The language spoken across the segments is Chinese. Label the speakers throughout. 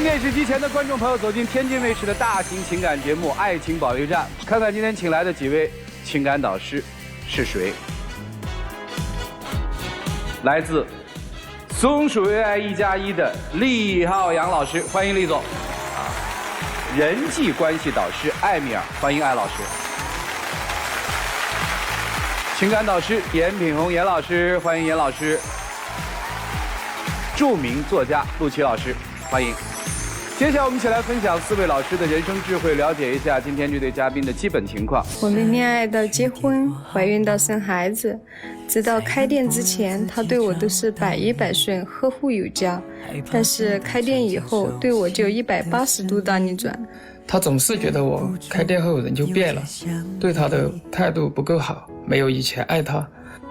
Speaker 1: 电视机前的观众朋友，走进天津卫视的大型情感节目《爱情保卫战》，看看今天请来的几位情感导师是谁？来自松鼠为爱1+1的厉浩洋老师，欢迎厉总。人际关系导师艾米尔，欢迎艾老师。情感导师严品宏严老师，欢迎严老师。著名作家陆琪老师，欢迎。接下来我们一起来分享4位老师的人生智慧，了解一下今天这对嘉宾的基本情况。
Speaker 2: 我们恋爱到结婚，怀孕到生孩子，直到开店之前，他对我都是100%顺，呵护有加。但是开店以后，对我就180度大逆转。
Speaker 3: 他总是觉得我开店后人就变了，对他的态度不够好，没有以前爱他。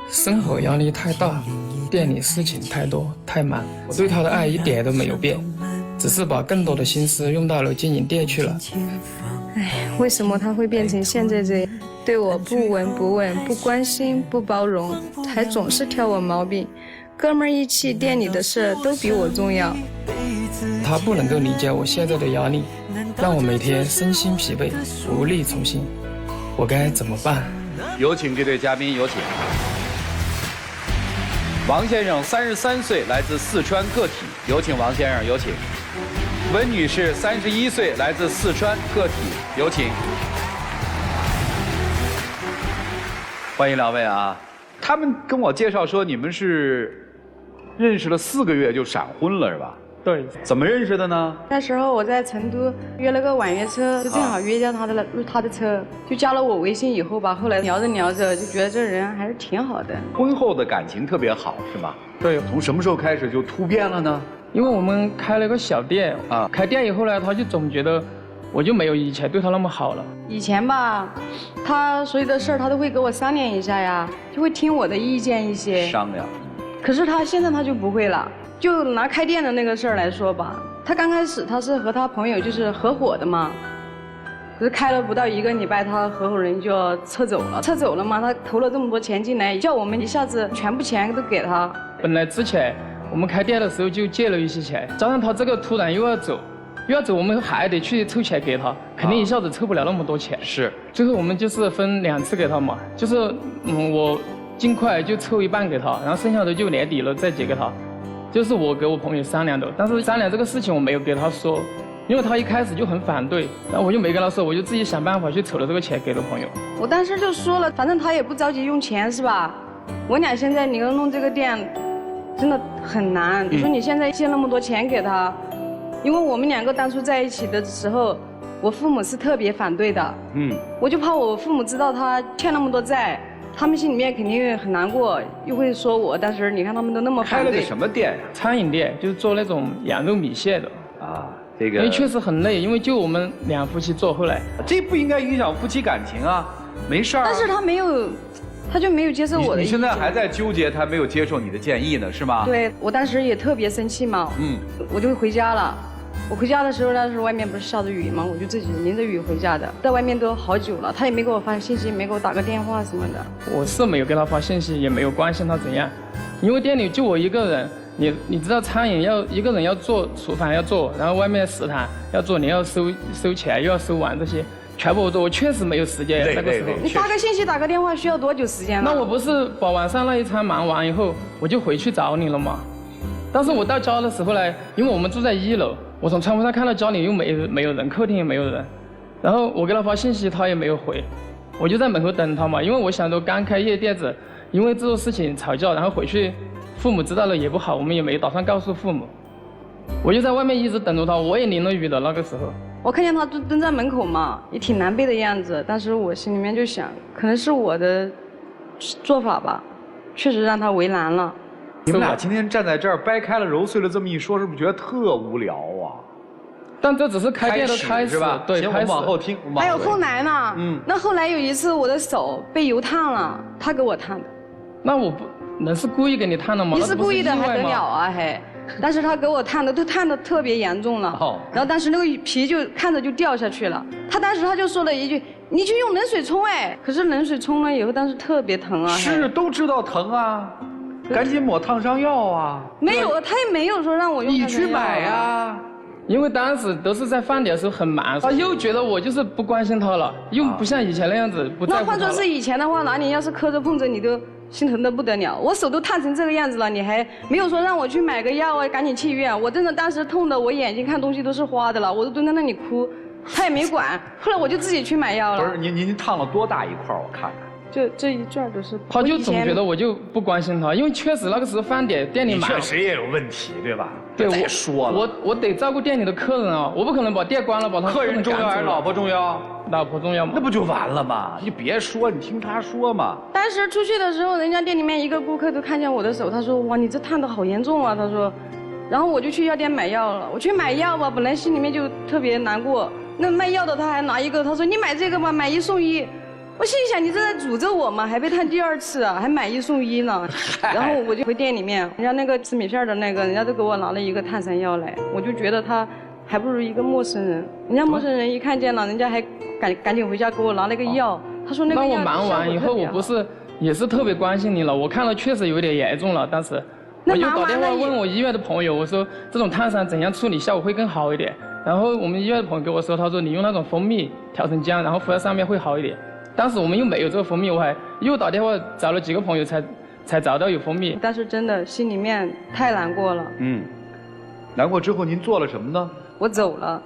Speaker 3: 生活压力太大，店里事情太多太忙，我对他的爱一点都没有变，只是把更多的心思用到了经营店去了。
Speaker 2: 为什么他会变成现在这样？对我不闻不问，不关心不包容，还总是挑我毛病。哥们儿义气，店里的事都比我重要。
Speaker 3: 他不能够理解我现在的压力，让我每天身心疲惫，无力从心。我该怎么办？
Speaker 1: 有请这对嘉宾，有请。王先生33岁，来自四川个体，有请王先生，有请。温女士31岁，来自四川个体，有请。欢迎两位啊！他们跟我介绍说你们是认识了4个月就闪婚了，是吧？
Speaker 3: 对。
Speaker 1: 怎么认识的呢？
Speaker 2: 那时候我在成都约了个网约车，就正好约见他的车，就加了我微信以后吧，后来聊着聊着就觉得这人还是挺好的。
Speaker 1: 婚后的感情特别好，是吗？
Speaker 3: 对。
Speaker 1: 从什么时候开始就突变了呢？
Speaker 3: 因为我们开了个小店啊，开店以后呢，他就总觉得我就没有以前对他那么好了。
Speaker 2: 以前吧，他所有的事儿他都会跟我商量一下呀，就会听我的意见一些。
Speaker 1: 商量。
Speaker 2: 可是现在他就不会了。就拿开店的那个事儿来说吧，他刚开始他是和他朋友就是合伙的嘛，可是开了不到1个礼拜，他合伙人就要撤走了嘛，他投了这么多钱进来，叫我们一下子全部钱都给他。
Speaker 3: 本来之前我们开店的时候就借了一些钱，加上他这个突然又要走，我们还得去凑钱给他，肯定一下子凑不了那么多钱。
Speaker 1: 是，
Speaker 3: 最后我们就是分2次给他嘛，就是我尽快就凑一半给他，然后剩下的就年底了再结给他。就是我给我朋友商量的，但是商量这个事情我没有给他说，因为他一开始就很反对，然后我就没跟他说，我就自己想办法去筹了这个钱给了朋友。
Speaker 2: 我当时就说了，反正他也不着急用钱是吧？我俩现在你要弄这个店，真的很难。你说你现在借那么多钱给他，因为我们2个当初在一起的时候，我父母是特别反对的。我就怕我父母知道他欠那么多债。他们心里面肯定很难过，又会说我，但是你看他们都那么反对。
Speaker 1: 开了个什么店呀？
Speaker 3: 餐饮店，就是做那种羊肉米线的。
Speaker 1: 啊，这个。
Speaker 3: 因为确实很累，因为就我们2夫妻做，后来。
Speaker 1: 这不应该影响夫妻感情啊，没事儿。
Speaker 2: 但是他没有，他就没有接受我的意见。
Speaker 1: 你现在还在纠结他没有接受你的建议呢，是吗？
Speaker 2: 对，我当时也特别生气嘛。我就回家了。我回家的时候，那时候外面不是下着雨吗？我就自己淋着雨回家的，在外面都好久了，他也没给我发信息，没给我打个电话什么的。我
Speaker 3: 是没有给他发信息，也没有关心他怎样，因为店里就我一个人，你知道餐饮要一个人要做，厨房要做，然后外面食堂要做，你要收钱又要收碗这些，全部我做，我确实没有时间。那个时候
Speaker 2: 你打个信息打个电话需要多久时间呢？
Speaker 3: 那我不是把晚上那一餐忙完以后，我就回去找你了吗？但是我到家的时候呢，因为我们住在1楼。我从窗户上看到家里又没有人，客厅也没有人，然后我给他发信息，他也没有回，我就在门口等他嘛，因为我想着刚开业店子，因为这种事情吵架，然后回去父母知道了也不好，我们也没打算告诉父母，我就在外面一直等着他，我也淋了雨的那个时候。我看见他蹲在门口嘛，也挺难背的样子，但是我心里面就想，可能是我的做法吧，确实让他为难了。
Speaker 1: 你们俩今天站在这儿掰开了揉碎了这么一说，是不是觉得特无聊啊？
Speaker 3: 但这只是开店的开始
Speaker 1: 是吧？
Speaker 3: 对，
Speaker 1: 行，我们往后听。
Speaker 2: 还有后来呢？那后来有一次我的手被油烫了，他给我烫的。那我不能是故意给你烫的吗？你是故意的还得了啊嘿！但是他给我烫的都烫的特别严重了。然后当时那个皮就看着就掉下去了。他当时他就说了一句：“你去用冷水冲哎！”可是冷水冲了以后，当时特别疼啊。是，都知道疼啊。赶紧抹烫伤药啊！没有，他也没有说让我用。你去买呀。
Speaker 3: 因为当时都是在饭点的时候很忙，他又觉得我就是不关心他了，又不像以前那样子不在乎他了。
Speaker 2: 那换作是以前的话，那你要是磕着碰着，你都心疼得不得了。我手都烫成这个样子了，你还没有说让我去买个药啊，赶紧去医院。我真的当时痛的，我眼睛看东西都是花的了，我都蹲在那里哭，他也没管。后来我就自己去买药了。
Speaker 1: 不是您烫了多大一块？我看看。
Speaker 2: 这一卷都是。
Speaker 3: 他就总觉得我就不关心他，因为确实那个时候饭点店里忙。
Speaker 1: 确实也有问题，对吧？
Speaker 3: 对，
Speaker 1: 再说了，
Speaker 3: 我得照顾店里的客人啊，我不可能把店关了，把他
Speaker 1: 客人重要还是老婆重要？
Speaker 3: 老婆重要嘛？
Speaker 1: 那不就完了吗？你别说，你听他说嘛。
Speaker 2: 当时出去的时候，人家店里面一个顾客都看见我的手，他说：“哇，你这烫得好严重啊！”他说，然后我就去药店买药了。我去买药吧，本来心里面就特别难过。那卖药的他还拿一个，他说：“你买这个吧，买1送1。”我心想，你这在诅咒我吗？还被烫第2次啊，还买1送1呢。然后我就回店里面，人家那个吃米片的那个，人家都给我拿了一个烫伤药来，我就觉得他还不如一个陌生人。人家陌生人一看见了，人家还赶紧回家给我拿了个药。他说那个药。那我忙完以后，我不是也是特别关心你了？我看了确实有点严重了，当时我就打电话问我医院的朋友，我说这种烫伤怎样处理效果会更好一点？然后我们医院的朋友给我说，他说你用那种蜂蜜调成浆，然后敷在上面会好一点。当时我们又没有这个蜂蜜，我还又打电话找了几个朋友才找到有蜂蜜。但是真的心里面太难过了。
Speaker 1: 难过之后您做了什么呢？
Speaker 2: 我走了。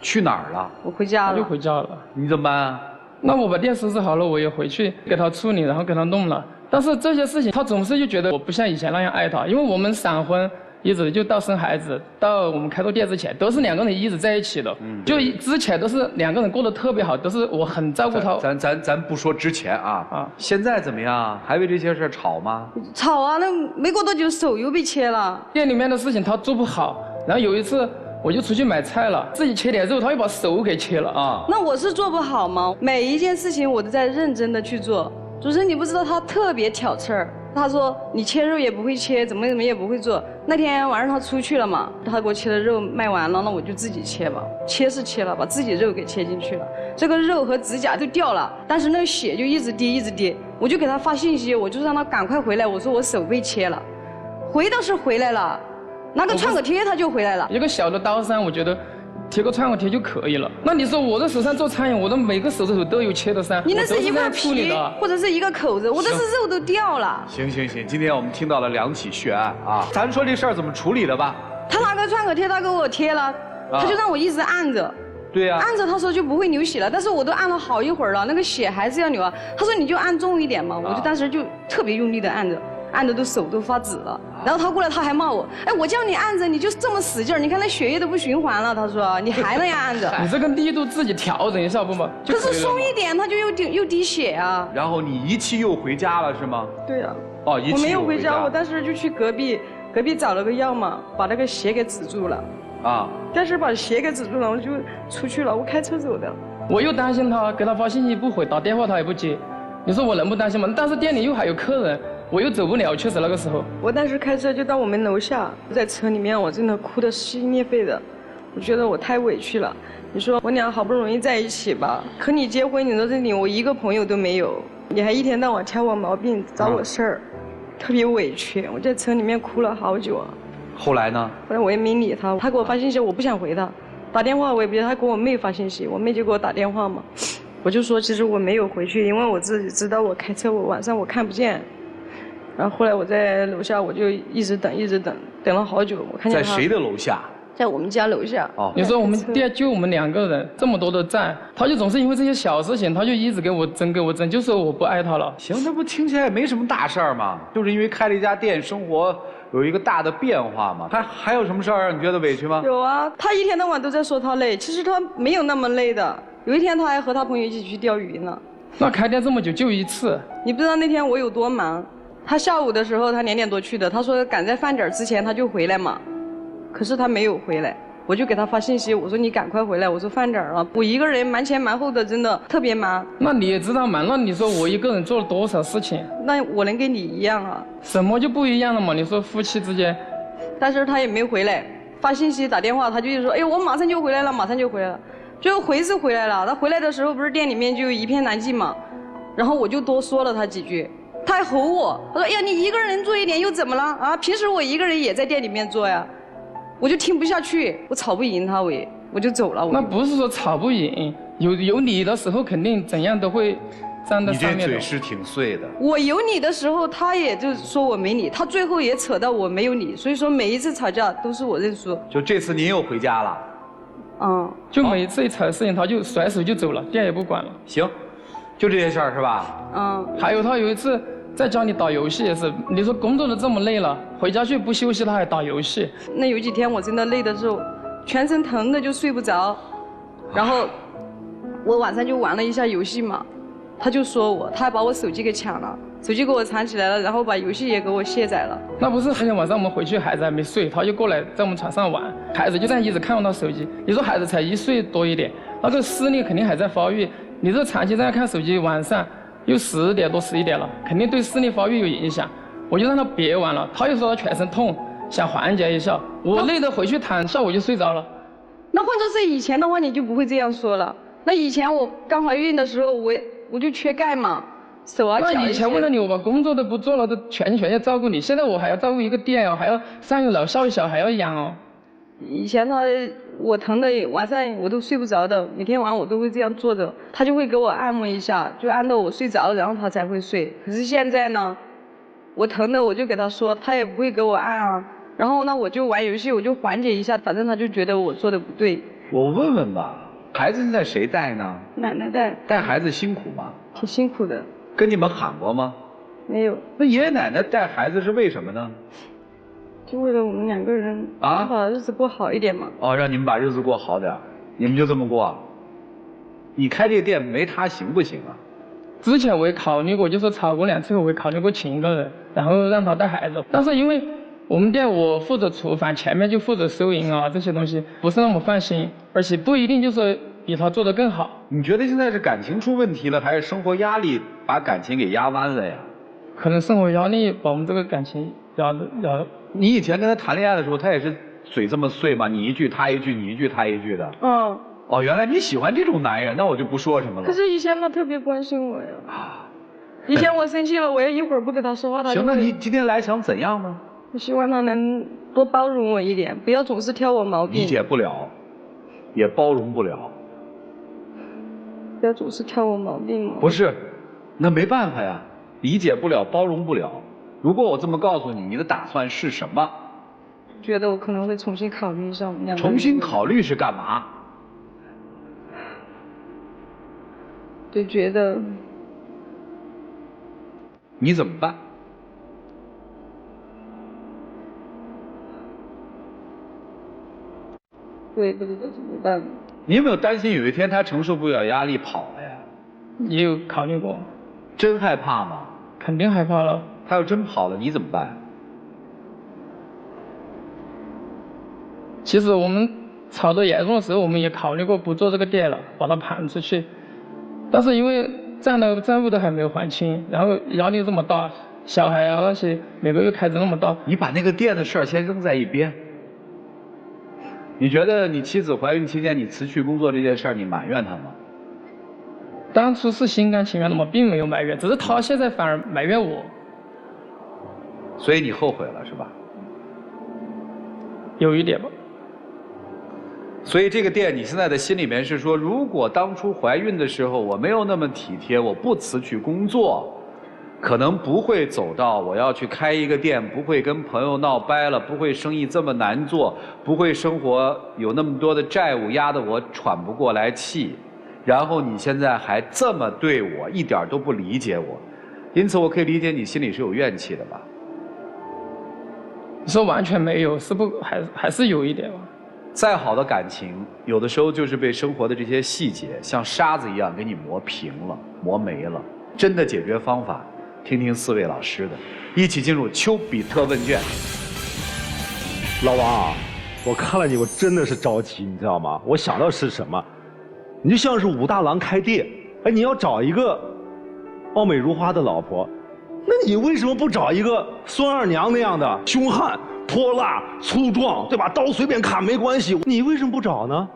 Speaker 1: 去哪儿了？
Speaker 2: 我回家了。
Speaker 3: 就回家了。
Speaker 1: 你怎么办啊？
Speaker 3: 那我把店收拾好了，我也回去给他处理，然后给他弄了。但是这些事情他总是就觉得我不像以前那样爱他，因为我们闪婚。一直就到生孩子，到我们开拓店之前，都是2个人一直在一起的。就之前都是2个人过得特别好，都是我很照顾他。
Speaker 1: 咱不说之前啊，现在怎么样？还为这些事吵吗？
Speaker 2: 吵啊，那没过多久手又被切了。
Speaker 3: 店里面的事情他做不好，然后有一次我就出去买菜了，自己切点肉，他又把手给切了啊。
Speaker 2: 那我是做不好吗？每一件事情我都在认真的去做。主持人，你不知道他特别挑刺儿。他说你切肉也不会切，怎么也不会做。那天晚上他出去了嘛，他给我切的肉卖完了，那我就自己切吧。切是切了，把自己肉给切进去了，这个肉和指甲都掉了，但是那个血就一直滴一直滴。我就给他发信息，我就让他赶快回来，我说我手被切了。回倒是回来了，拿个创可贴他就回来了。
Speaker 3: 一个小的刀伤，我觉得贴个创可贴就可以了。那你说我的手上做餐饮，我的每个手指头都有切的伤，
Speaker 2: 你那是一块皮或者是一个口子，我这是肉都掉了。
Speaker 1: 行，今天我们听到了2起血案啊，咱说这事儿怎么处理的吧？
Speaker 2: 他拿个创可贴，他给我贴了，他就让我一直按着。
Speaker 1: 对呀，
Speaker 2: 按着他说就不会流血了，但是我都按了好一会儿了，那个血还是要流啊。他说你就按重一点嘛，我就当时就特别用力的按着。按的都手都发紫了，然后他过来，他还骂我，哎，我叫你按着，你就这么使劲儿，你看那血液都不循环了。他说你还那样按着，
Speaker 3: 你这个力度自己调整一下不嘛？
Speaker 2: 可是松一点，他就又滴血啊。
Speaker 1: 然后你一气又回家了是吗？
Speaker 2: 对呀。
Speaker 1: 哦，一气又回家。
Speaker 2: 我没有回家，我当时就去隔壁找了个药嘛，把那个血给止住了。啊。但是把血给止住了，我就出去了，我开车走的。
Speaker 3: 我又担心他，给他发信息不回，打电话他也不接，你说我能不担心吗？但是店里又还有客人。我又走不了，确实那个时候。
Speaker 2: 我当时开车就到我们楼下，在车里面我真的哭得撕心裂肺的，我觉得我太委屈了。你说我俩好不容易在一起吧，可你结婚，你说这里我一个朋友都没有，你还一天到晚挑我毛病，找我事儿，特别委屈。我在车里面哭了好久啊。
Speaker 1: 后来呢？
Speaker 2: 后来我也没理他，他给我发信息，我不想回他，打电话我也不接，他给我妹发信息，我妹就给我打电话嘛，我就说其实我没有回去，因为我自己知道我开车我晚上我看不见。然后后来我在楼下，我就一直等了好久。我看见他。
Speaker 1: 在谁的楼下？
Speaker 2: 在我们家楼下。
Speaker 3: 哦。你说我们店就我们2个人，这么多的债，他就总是因为这些小事情，他就一直给我争，就说我不爱他了。
Speaker 1: 行，那不听起来也没什么大事儿嘛，就是因为开了一家店，生活有一个大的变化嘛。还有什么事儿让你觉得委屈吗？
Speaker 2: 有啊，他一天到晚都在说他累，其实他没有那么累的。有一天他还和他朋友一起去钓鱼呢。
Speaker 3: 那开店这么久就1次。
Speaker 2: 你不知道那天我有多忙。他下午的时候，他2点多去的。他说赶在饭点之前他就回来嘛，可是他没有回来。我就给他发信息，我说你赶快回来，我说饭点了。我一个人忙前忙后的，真的特别忙。
Speaker 3: 那你也知道嘛？那你说我一个人做了多少事情？
Speaker 2: 那我能跟你一样啊？
Speaker 3: 什么就不一样了嘛？你说夫妻之间。
Speaker 2: 但是他也没回来，发信息打电话，他就说，哎呦，我马上就回来了，马上就回来了。最后回是回来了，他回来的时候不是店里面就一片狼藉嘛，然后我就多说了他几句。他还吼我，他说：“哎呀，你一个人做一点又怎么了啊？平时我一个人也在店里面做呀。”我就听不下去，我吵不赢他，我就走了。
Speaker 3: 那不是说吵不赢，有你的时候肯定怎样都会站在上面的。
Speaker 1: 你这嘴是挺碎的。
Speaker 2: 我有你的时候，他也就说我没你，他最后也扯到我没有你，所以说每一次吵架都是我认输。
Speaker 1: 就这次您又回家了？
Speaker 2: 嗯。
Speaker 3: 就每次一吵事情，他就甩手就走了，店也不管了。
Speaker 1: 行，就这些事儿是吧？
Speaker 2: 嗯。
Speaker 3: 还有他有一次在家里打游戏也是，你说工作都这么累了，回家去不休息他还打游戏。
Speaker 2: 那有几天我真的累的时候，全身疼的就睡不着，然后我晚上就玩了一下游戏嘛，他就说我，他还把我手机给抢了，手机给我藏起来了，然后把游戏也给我卸载了。
Speaker 3: 那不是那天晚上我们回去，孩子还没睡，他就过来在我们床上玩，孩子就这样一直看我的手机。你说孩子才1岁多一点，那个视力肯定还在发育，你这长期这样看手机，晚上又10点多11点了，肯定对视力发育有影响。我就让他别玩了，他又说他全身痛，想缓解一下，我累得回去躺，下午就睡着了。
Speaker 2: 那换作是以前的话，你就不会这样说了。那以前我刚怀孕的时候，我就缺钙嘛，手啊脚。
Speaker 3: 那以前为了你，我把工作都不做了，都全心全意照顾你。现在我还要照顾一个店哦，还要上有老下有小，还要养哦。
Speaker 2: 以前呢，我疼的晚上我都睡不着的，每天晚上我都会这样坐着，他就会给我按摩一下，就按到我睡着，然后他才会睡。可是现在呢，我疼的我就给他说，他也不会给我按啊。然后呢，我就玩游戏，我就缓解一下，反正他就觉得我做的不对。
Speaker 1: 我问问吧，孩子现在谁带呢？
Speaker 2: 奶奶带。
Speaker 1: 带孩子辛苦吗？
Speaker 2: 挺辛苦的。
Speaker 1: 跟你们喊过吗？
Speaker 2: 没有。
Speaker 1: 那爷爷奶奶带孩子是为什么呢？
Speaker 2: 就为了我们2个人把日子过好一点嘛。
Speaker 1: 哦，让你们把日子过好点，你们就这么过。你开这个店没他行不行啊？
Speaker 3: 之前我也考虑过，就说吵过2次，我也考虑过请一个人，然后让他带孩子。但是因为我们店我负责厨房，前面就负责收银啊，这些东西不是那么放心，而且不一定就是比他做得更好。
Speaker 1: 你觉得现在是感情出问题了，还是生活压力把感情给压弯了呀？
Speaker 3: 可能生活压力把我们这个感情压。
Speaker 1: 你以前跟他谈恋爱的时候，他也是嘴这么碎吗？你一句他一句，你一句他一句的。
Speaker 2: 嗯。
Speaker 1: 哦，原来你喜欢这种男人，那我就不说什么了。
Speaker 2: 可是以前他特别关心我呀。以前我生气了，我要一会儿不跟他说话，他就
Speaker 1: 行，那你今天来想怎样呢？
Speaker 2: 我希望他能多包容我一点，不要总是挑我毛病。
Speaker 1: 理解不了，也包容不了。
Speaker 2: 不要总是挑我毛病嘛。
Speaker 1: 不是，那没办法呀，理解不了，包容不了。如果我这么告诉你，你的打算是什么？
Speaker 2: 觉得我可能会重新考虑一下我们2个人。
Speaker 1: 重新考虑是干嘛？
Speaker 2: 就觉得。
Speaker 1: 你怎么办？
Speaker 2: 我也不知道怎么办。
Speaker 1: 你有没有担心有一天他承受不了压力跑了呀？
Speaker 3: 也有考虑过。
Speaker 1: 真害怕吗？
Speaker 3: 肯定害怕了。
Speaker 1: 他要真跑了，你怎么办？
Speaker 3: 其实我们吵得严重的时候，我们也考虑过不做这个店了，把它盘出去。但是因为债务都还没有还清，然后压力这么大，小孩啊那些每个月开支那么大，
Speaker 1: 你把那个店的事儿先扔在一边。你觉得你妻子怀孕期间你辞去工作这件事儿，你埋怨她吗？
Speaker 3: 当初是心甘情愿的嘛，并没有埋怨，只是他现在反而埋怨我。
Speaker 1: 所以你后悔了是吧？
Speaker 3: 有一点吧。
Speaker 1: 所以这个店你现在的心里面是说，如果当初怀孕的时候我没有那么体贴，我不辞去工作，可能不会走到我要去开一个店，不会跟朋友闹掰了，不会生意这么难做，不会生活有那么多的债务压得我喘不过来气，然后你现在还这么对我，一点都不理解我，因此我可以理解你心里是有怨气的吧？
Speaker 3: 你说完全没有，是不还是有一点吧？
Speaker 1: 再好的感情，有的时候就是被生活的这些细节像沙子一样给你磨平了、磨没了。真的解决方法，听听4位老师的，一起进入丘比特问卷。
Speaker 4: 老王，我看了你，我真的是着急，你知道吗？我想到是什么，你就像是武大郎开店，哎，你要找一个貌美如花的老婆，那你为什么不找一个孙二娘那样的凶悍、泼辣、粗壮，对吧？刀随便砍没关系，你为什么不找呢？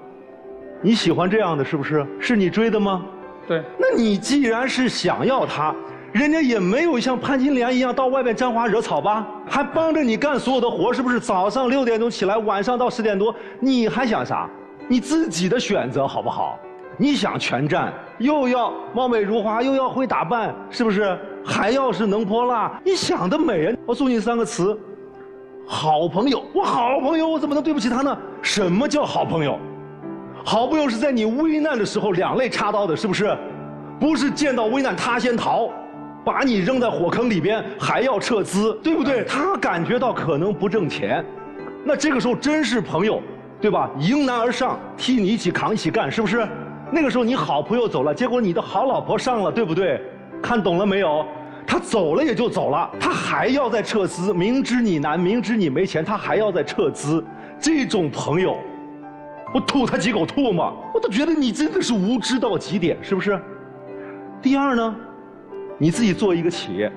Speaker 4: 你喜欢这样的是不是？是你追的吗？
Speaker 3: 对。
Speaker 4: 那你既然是想要他，人家也没有像潘金莲一样到外面沾花惹草吧，还帮着你干所有的活，是不是？早上6点钟起来，晚上到10点多，你还想啥？你自己的选择好不好？你想全占，又要貌美如花，又要会打扮，是不是？还要是能泼辣，你想得美啊！我送你3个词：好朋友。我好朋友，我怎么能对不起他呢？什么叫好朋友？好朋友是在你危难的时候两肋插刀的，是不是？不是见到危难他先逃，把你扔在火坑里边还要撤资，对不对？他感觉到可能不挣钱，那这个时候真是朋友，对吧？迎难而上，替你一起扛一起干，是不是？那个时候你好朋友走了，结果你的好老婆上了，对不对？看懂了没有？他走了也就走了，他还要再撤资，明知你难，明知你没钱，他还要再撤资。这种朋友，我吐他几口唾沫，我都觉得你真的是无知到极点，是不是？第二呢，你自己做一个企业，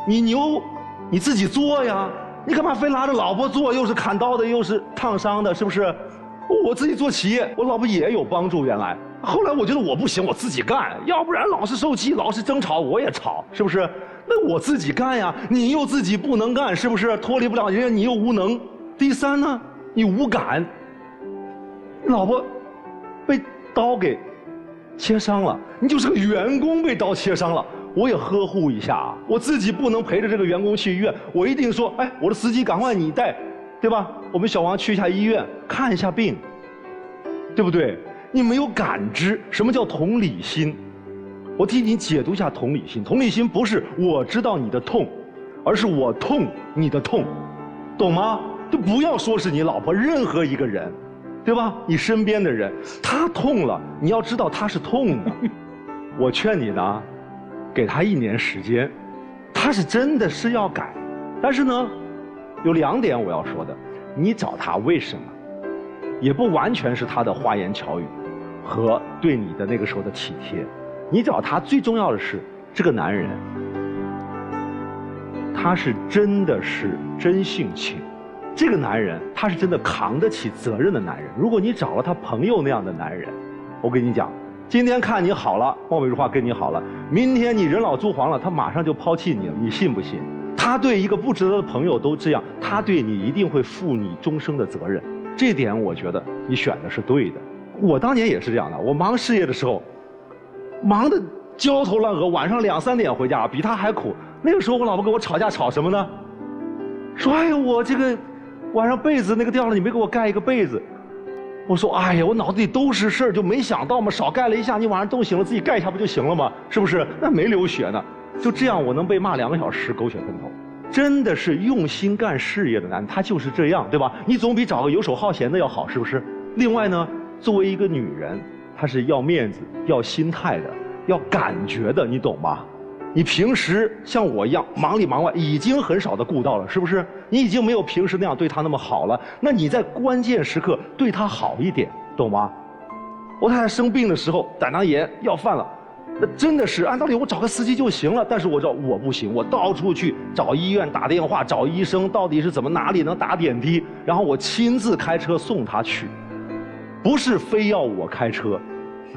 Speaker 4: 你牛，你自己做呀，你干嘛非拉着老婆做？又是砍刀的，又是烫伤的，是不是？我自己做企业，我老婆也有帮助，原来。后来我觉得我不行，我自己干，要不然老是受气，老是争吵，我也吵，是不是？那我自己干呀，你又自己不能干，是不是？脱离不了人家，你又无能。第三呢，你无感，老婆被刀给切伤了，你就是个员工被刀切伤了，我也呵护一下啊，我自己不能陪着这个员工去医院，我一定说，哎，我的司机赶快你带，对吧？我们小王去一下医院看一下病，对不对？你没有感知，什么叫同理心？我替你解读一下同理心。同理心不是我知道你的痛，而是我痛你的痛，懂吗？就不要说是你老婆，任何一个人，对吧？你身边的人，他痛了，你要知道他是痛的。我劝你呢，给他1年时间，他是真的是要改。但是呢，有2点我要说的，你找他为什么？也不完全是他的花言巧语和对你的那个时候的体贴，你找他最重要的是这个男人，他是真的是真性情，这个男人他是真的扛得起责任的男人。如果你找了他朋友那样的男人，我跟你讲，今天看你好了，貌美如花跟你好了，明天你人老珠黄了，他马上就抛弃你了，你信不信？他对一个不值得的朋友都这样，他对你一定会负你终生的责任。这点我觉得你选的是对的。我当年也是这样的，我忙事业的时候，忙得焦头烂额，晚上2、3点回家，比他还苦。那个时候我老婆跟我吵架，吵什么呢？说哎呀，我这个晚上被子那个掉了，你没给我盖一个被子。我说哎呀，我脑子里都是事儿，就没想到嘛，少盖了一下，你晚上冻醒了自己盖一下不就行了吗？是不是？那没流血呢。就这样我能被骂2个小时，狗血喷头。真的是用心干事业的男人，他就是这样，对吧？你总比找个游手好闲的要好，是不是？另外呢，作为一个女人，她是要面子、要心态的、要感觉的，你懂吗？你平时像我一样忙里忙外，已经很少的顾到了，是不是？你已经没有平时那样对她那么好了，那你在关键时刻对她好一点，懂吗？我太太生病的时候，胆囊炎要犯了。那真的是按道理我找个司机就行了，但是我知道我不行，我到处去找医院打电话找医生，到底是怎么哪里能打点滴，然后我亲自开车送他去，不是非要我开车。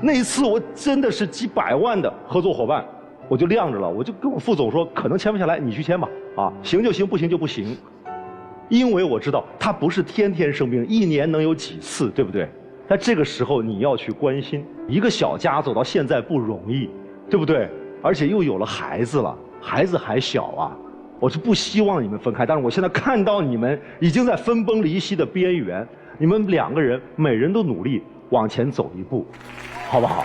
Speaker 4: 那一次我真的是几百万的合作伙伴，我就晾着了，我就跟我副总说，可能签不下来，你去签吧，啊，行就行，不行就不行，因为我知道他不是天天生病，1年能有几次，对不对？在这个时候你要去关心一个小家走到现在不容易，对不对？而且又有了孩子了，孩子还小啊，我是不希望你们分开，但是我现在看到你们已经在分崩离析的边缘，你们2个人每人都努力往前走一步，好不好？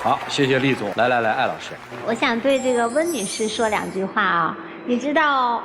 Speaker 1: 好，谢谢厉总。来，艾老师，
Speaker 5: 我想对这个温女士说2句话啊，你知道。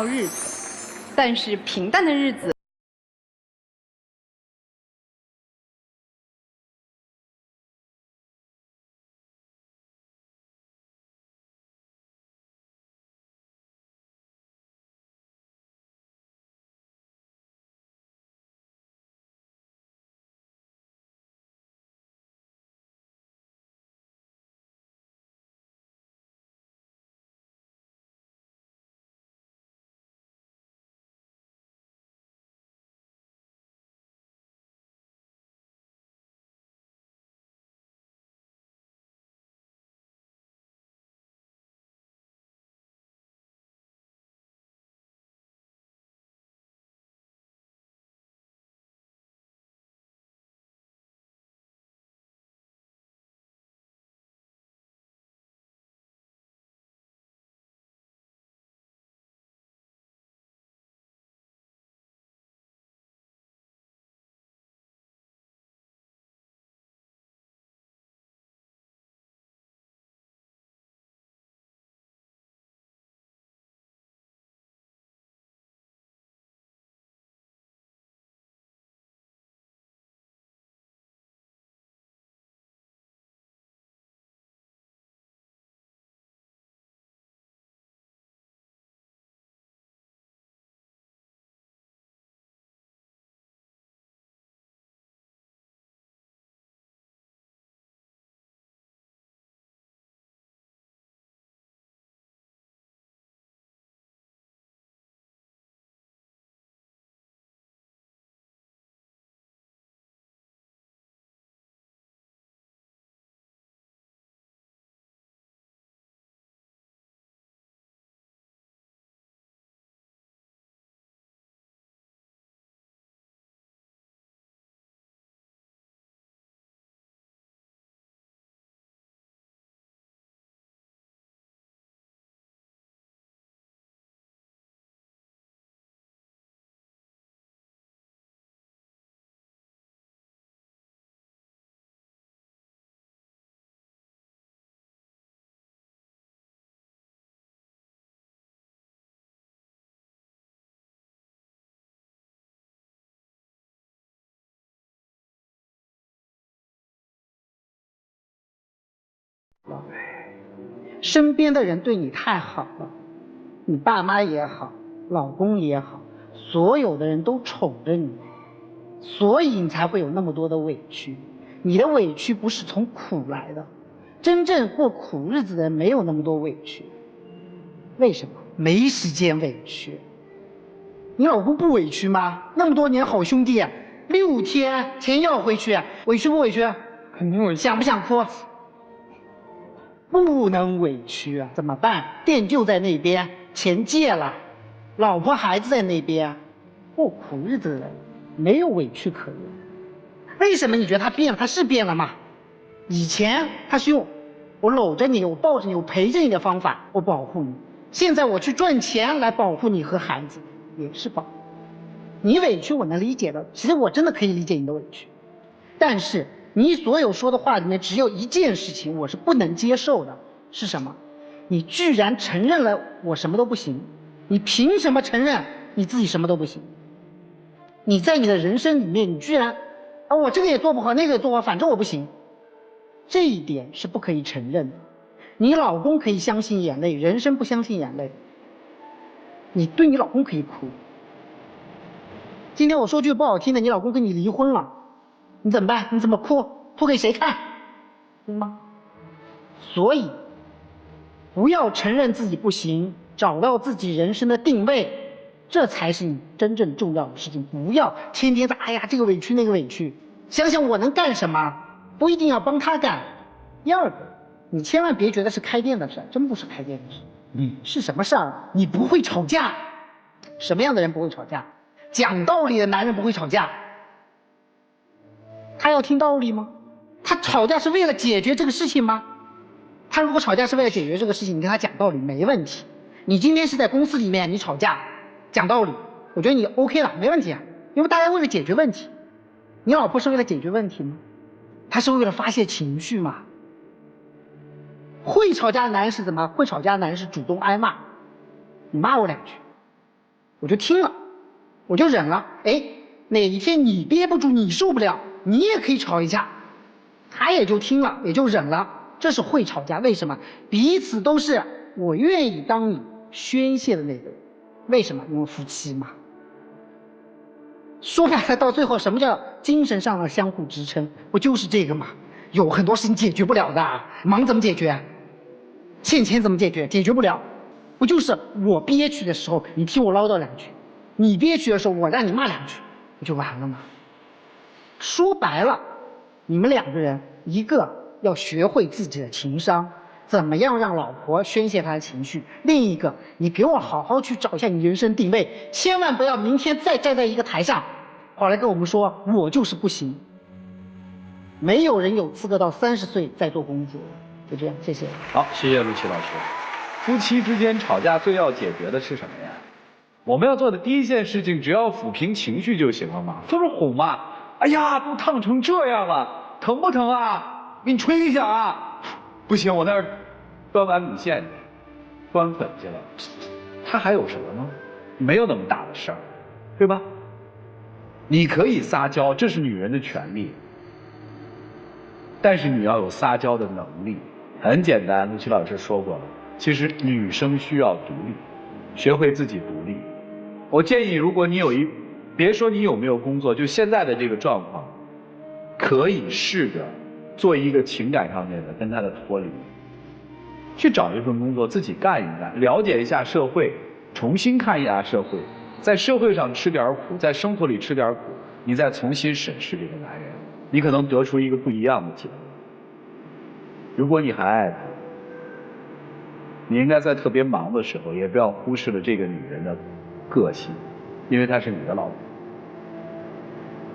Speaker 2: 日子，但是平淡的日子。
Speaker 6: 身边的人对你太好了，你爸妈也好，老公也好，所有的人都宠着你，所以你才会有那么多的委屈。你的委屈不是从苦来的，真正过苦日子的人没有那么多委屈。为什么？没时间委屈。你老公不委屈吗？那么多年好兄弟，6天钱要回去，委屈不委屈？
Speaker 3: 肯定委屈。
Speaker 6: 想不想哭？不能委屈啊，怎么办？店就在那边，钱借了，老婆孩子在那边，过苦日子的人没有委屈可言。为什么你觉得他变了？他是变了吗？以前他是用我搂着你，我抱着你，我陪着你的方法，我保护你。现在我去赚钱来保护你和孩子，也是保护。你委屈我能理解的，其实我真的可以理解你的委屈，但是你所有说的话里面只有一件事情我是不能接受的，是什么？你居然承认了我什么都不行，你凭什么承认你自己什么都不行？你在你的人生里面，你居然我这个也做不好，那个也做不好，反正我不行，这一点是不可以承认的。你老公可以相信眼泪，人生不相信眼泪。你对你老公可以哭，今天我说句不好听的，你老公跟你离婚了，你怎么办？你怎么哭？哭给谁看？对吗？所以不要承认自己不行，找到自己人生的定位，这才是你真正重要的事情。不要天天在哎呀这个委屈那个委屈，想想我能干什么，不一定要帮他干。第二个，你千万别觉得是开店的事，真不是开店的事。是什么事儿？你不会吵架。什么样的人不会吵架？讲道理的男人不会吵架。他要听道理吗？他吵架是为了解决这个事情吗？他如果吵架是为了解决这个事情，你跟他讲道理没问题。你今天是在公司里面你吵架讲道理，我觉得你 OK 了，没问题啊，因为大家为了解决问题。你老婆是为了解决问题吗？她是为了发泄情绪吗？会吵架的男人是怎么？会吵架的男人是主动挨骂，你骂我2句，我就听了，我就忍了。哎，哪一天你憋不住，你受不了，你也可以吵一架。他也就听了，也就忍了。这是会吵架，为什么？彼此都是我愿意当你宣泄的那个人。为什么？因为夫妻嘛。说白了，到最后什么叫精神上的相互支撑？不就是这个吗？有很多事情解决不了的，忙怎么解决？欠钱怎么解决？解决不了。不就是我憋屈的时候，你替我唠叨两句；你憋屈的时候，我让你骂两句，不就完了吗？说白了，你们两个人，一个要学会自己的情商，怎么样让老婆宣泄她的情绪；另一个，你给我好好去找一下你人生定位，千万不要明天再站在一个台上，跑来跟我们说我就是不行。没有人有资格到30岁再做公主。就这样，谢谢。
Speaker 1: 好，谢谢陆琪老师。夫妻之间吵架最要解决的是什么呀？我们要做的第一件事情，只要抚平情绪就行了嘛，就是哄嘛。哎呀，都烫成这样了，疼不疼啊？给你吹一下啊！不行，我那儿端碗米线、端粉去了。他还有什么呢？没有那么大的事儿，对吧？你可以撒娇，这是女人的权利，但是你要有撒娇的能力。很简单，陆琪老师说过了，其实女生需要独立，学会自己独立。我建议，如果你别说你有没有工作，就现在的这个状况，可以试着做一个情感上面的跟他的脱离，去找一份工作自己干一干，了解一下社会，重新看一下社会，在社会上吃点苦，在生活里吃点苦，你再重新审视这个男人，你可能得出一个不一样的结论。如果你还爱他，你应该在特别忙的时候，也不要忽视了这个女人的个性，因为她是你的老婆。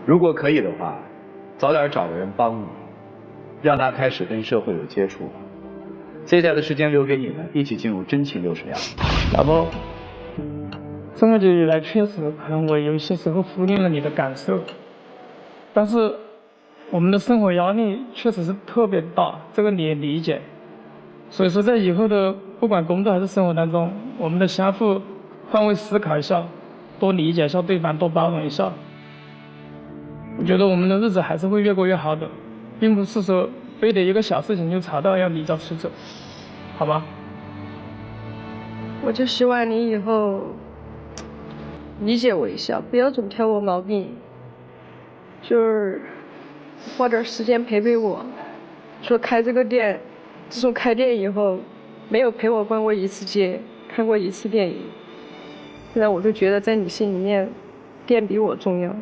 Speaker 1: 如果可以的话，早点找个人帮你，让她开始跟社会有接触。接下来的时间留给你们，一起进入真情60秒。
Speaker 3: 老婆，这么久以来，确实可能我有些时候忽略了你的感受，但是我们的生活压力确实是特别大，这个你也理解。所以说，在以后的不管工作还是生活当中，我们的相互换位思考一下，多理解一下对方，多包容一下。我觉得我们的日子还是会越过越好的，并不是说非得一个小事情就吵到要离家出走，好吗？
Speaker 2: 我就希望你以后理解我一下，不要总挑我毛病，就是花点时间陪陪我。说开这个店，自从开店以后，没有陪我逛过一次街，看过一次电影。现在我就觉得在你心里面，店比我重要。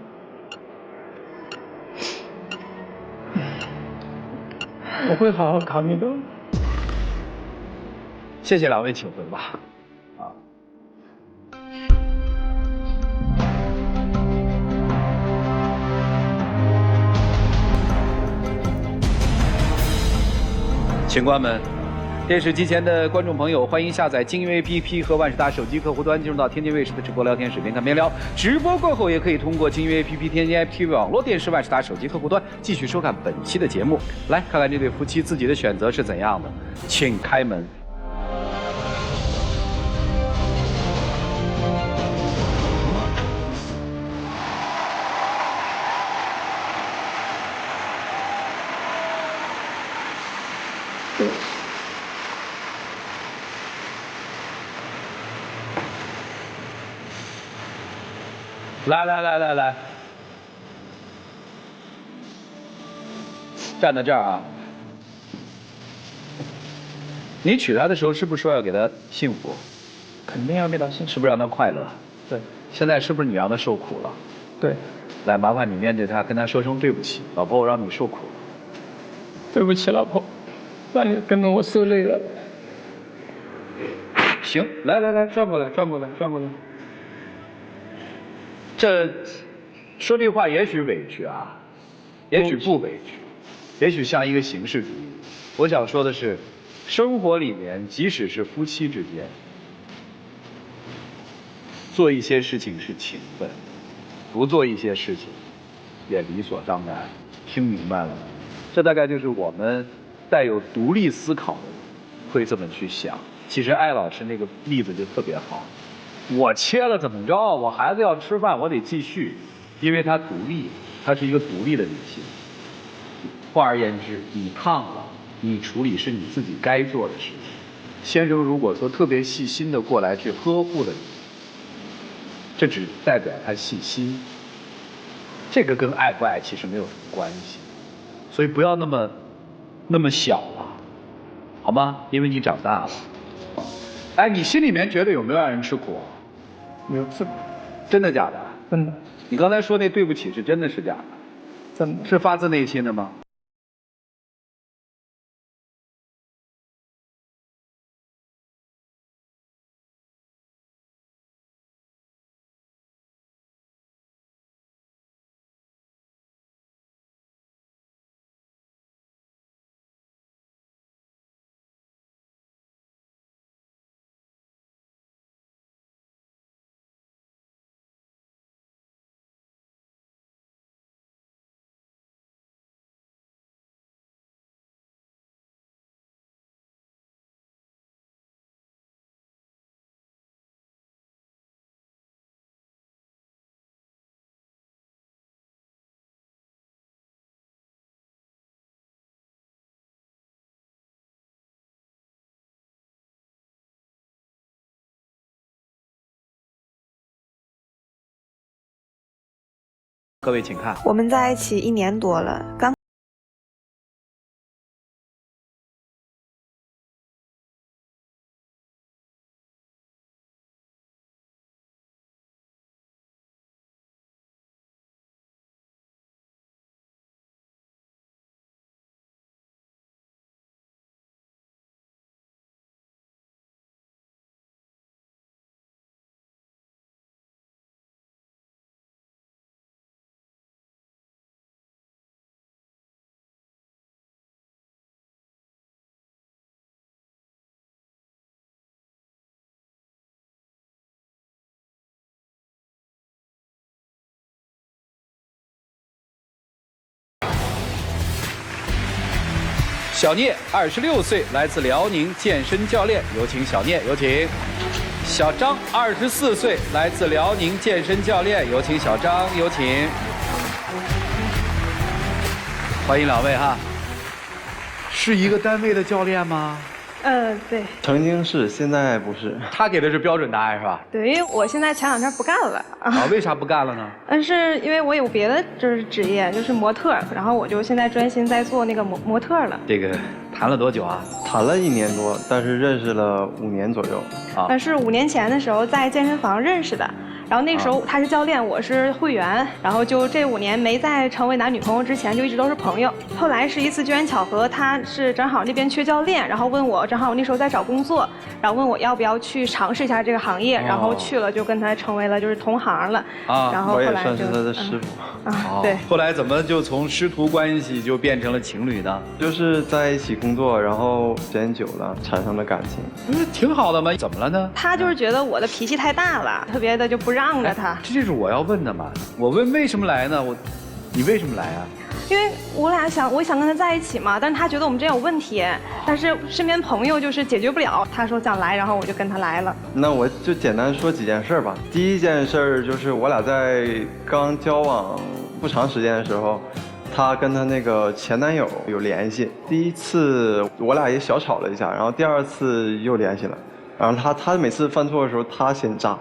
Speaker 3: 我会好好考虑的。
Speaker 1: 谢谢两位，请回吧。请关门。电视机前的观众朋友，欢迎下载精英 APP 和万事达手机客户端，进入到天津卫视的直播聊天室，边看边聊。直播过后，也可以通过精英 APP、天津 IPTV 网络电视、万事达手机客户端继续收看本期的节目。来看看这对夫妻自己的选择是怎样的，请开门。来，站在这儿啊！你娶她的时候是不是说要给她幸福？
Speaker 3: 肯定要给她幸福，
Speaker 1: 是不是让她快乐？
Speaker 3: 对。
Speaker 1: 现在是不是你让她受苦了？
Speaker 3: 对。
Speaker 1: 来，麻烦你面对她，跟她说声对不起，老婆，我让你受苦了。
Speaker 3: 对不起，老婆，让你跟着我受累了。
Speaker 1: 行，来，转过来。这说这话也许委屈啊，也许不委屈，也许像一个形式主义。我想说的是，生活里面即使是夫妻之间，做一些事情是情分，不做一些事情也理所当然。听明白了吗？这大概就是我们带有独立思考的人会这么去想。其实艾老师那个例子就特别好，我切了怎么着？我孩子要吃饭，我得继续，因为她独立，她是一个独立的女性。换而言之，你烫了，你处理是你自己该做的事情。先生如果说特别细心的过来去呵护了你，这只代表他细心，这个跟爱不爱其实没有什么关系，所以不要那么小了，好吗？因为你长大了。哎，你心里面觉得有没有让人吃苦？
Speaker 3: 没有，是
Speaker 1: 真的假的？
Speaker 3: 真的。
Speaker 1: 你刚才说那对不起是真的是假的？
Speaker 3: 真的。
Speaker 1: 是发自内心的吗？各位请看，
Speaker 7: 我们在一起1年多了，刚。
Speaker 1: 小聂26岁，来自辽宁，健身教练，有请小聂，有请。小张24岁，来自辽宁，健身教练，有请小张，有请。欢迎两位哈。是一个单位的教练吗？
Speaker 8: 对。
Speaker 9: 曾经是，现在不是。
Speaker 1: 他给的是标准答案是吧？
Speaker 8: 对，因为我现在前2天不干了
Speaker 1: 啊。为啥不干了呢？
Speaker 8: 是因为我有别的就是职业，就是模特，然后我就现在专心在做那个模特了。
Speaker 1: 这个谈了多久啊？
Speaker 9: 谈了1年多，但是认识了5年左右。
Speaker 1: 啊。
Speaker 8: 但是5年前的时候在健身房认识的。然后那个时候他是教练，我是会员，然后就这5年没在成为男女朋友之前就一直都是朋友。后来是一次机缘巧合，他是正好那边缺教练，然后问我，正好我那时候在找工作，然后问我要不要去尝试一下这个行业，然后去了就跟他成为了就是同行了。
Speaker 1: 啊，
Speaker 8: 然后后来
Speaker 9: 我也算是他的师傅。
Speaker 8: 对。
Speaker 1: 后来怎么就从师徒关系就变成了情侣呢？
Speaker 9: 就是在一起工作，然后时间久了产生了感情。
Speaker 1: 挺好的嘛，怎么了呢？
Speaker 8: 他就是觉得我的脾气太大了，特别的就不让着他。
Speaker 1: 这就是我要问的嘛。我问为什么来呢？你为什么来啊？
Speaker 8: 因为我想跟他在一起嘛，但是他觉得我们之间有问题，但是身边朋友就是解决不了。他说想来，然后我就跟他来了。
Speaker 9: 那我就简单说几件事吧。第一件事就是我俩在刚交往不长时间的时候，她跟她那个前男友有联系。第1次我俩也小吵了一下，然后第2次又联系了。然后他每次犯错的时候，他先炸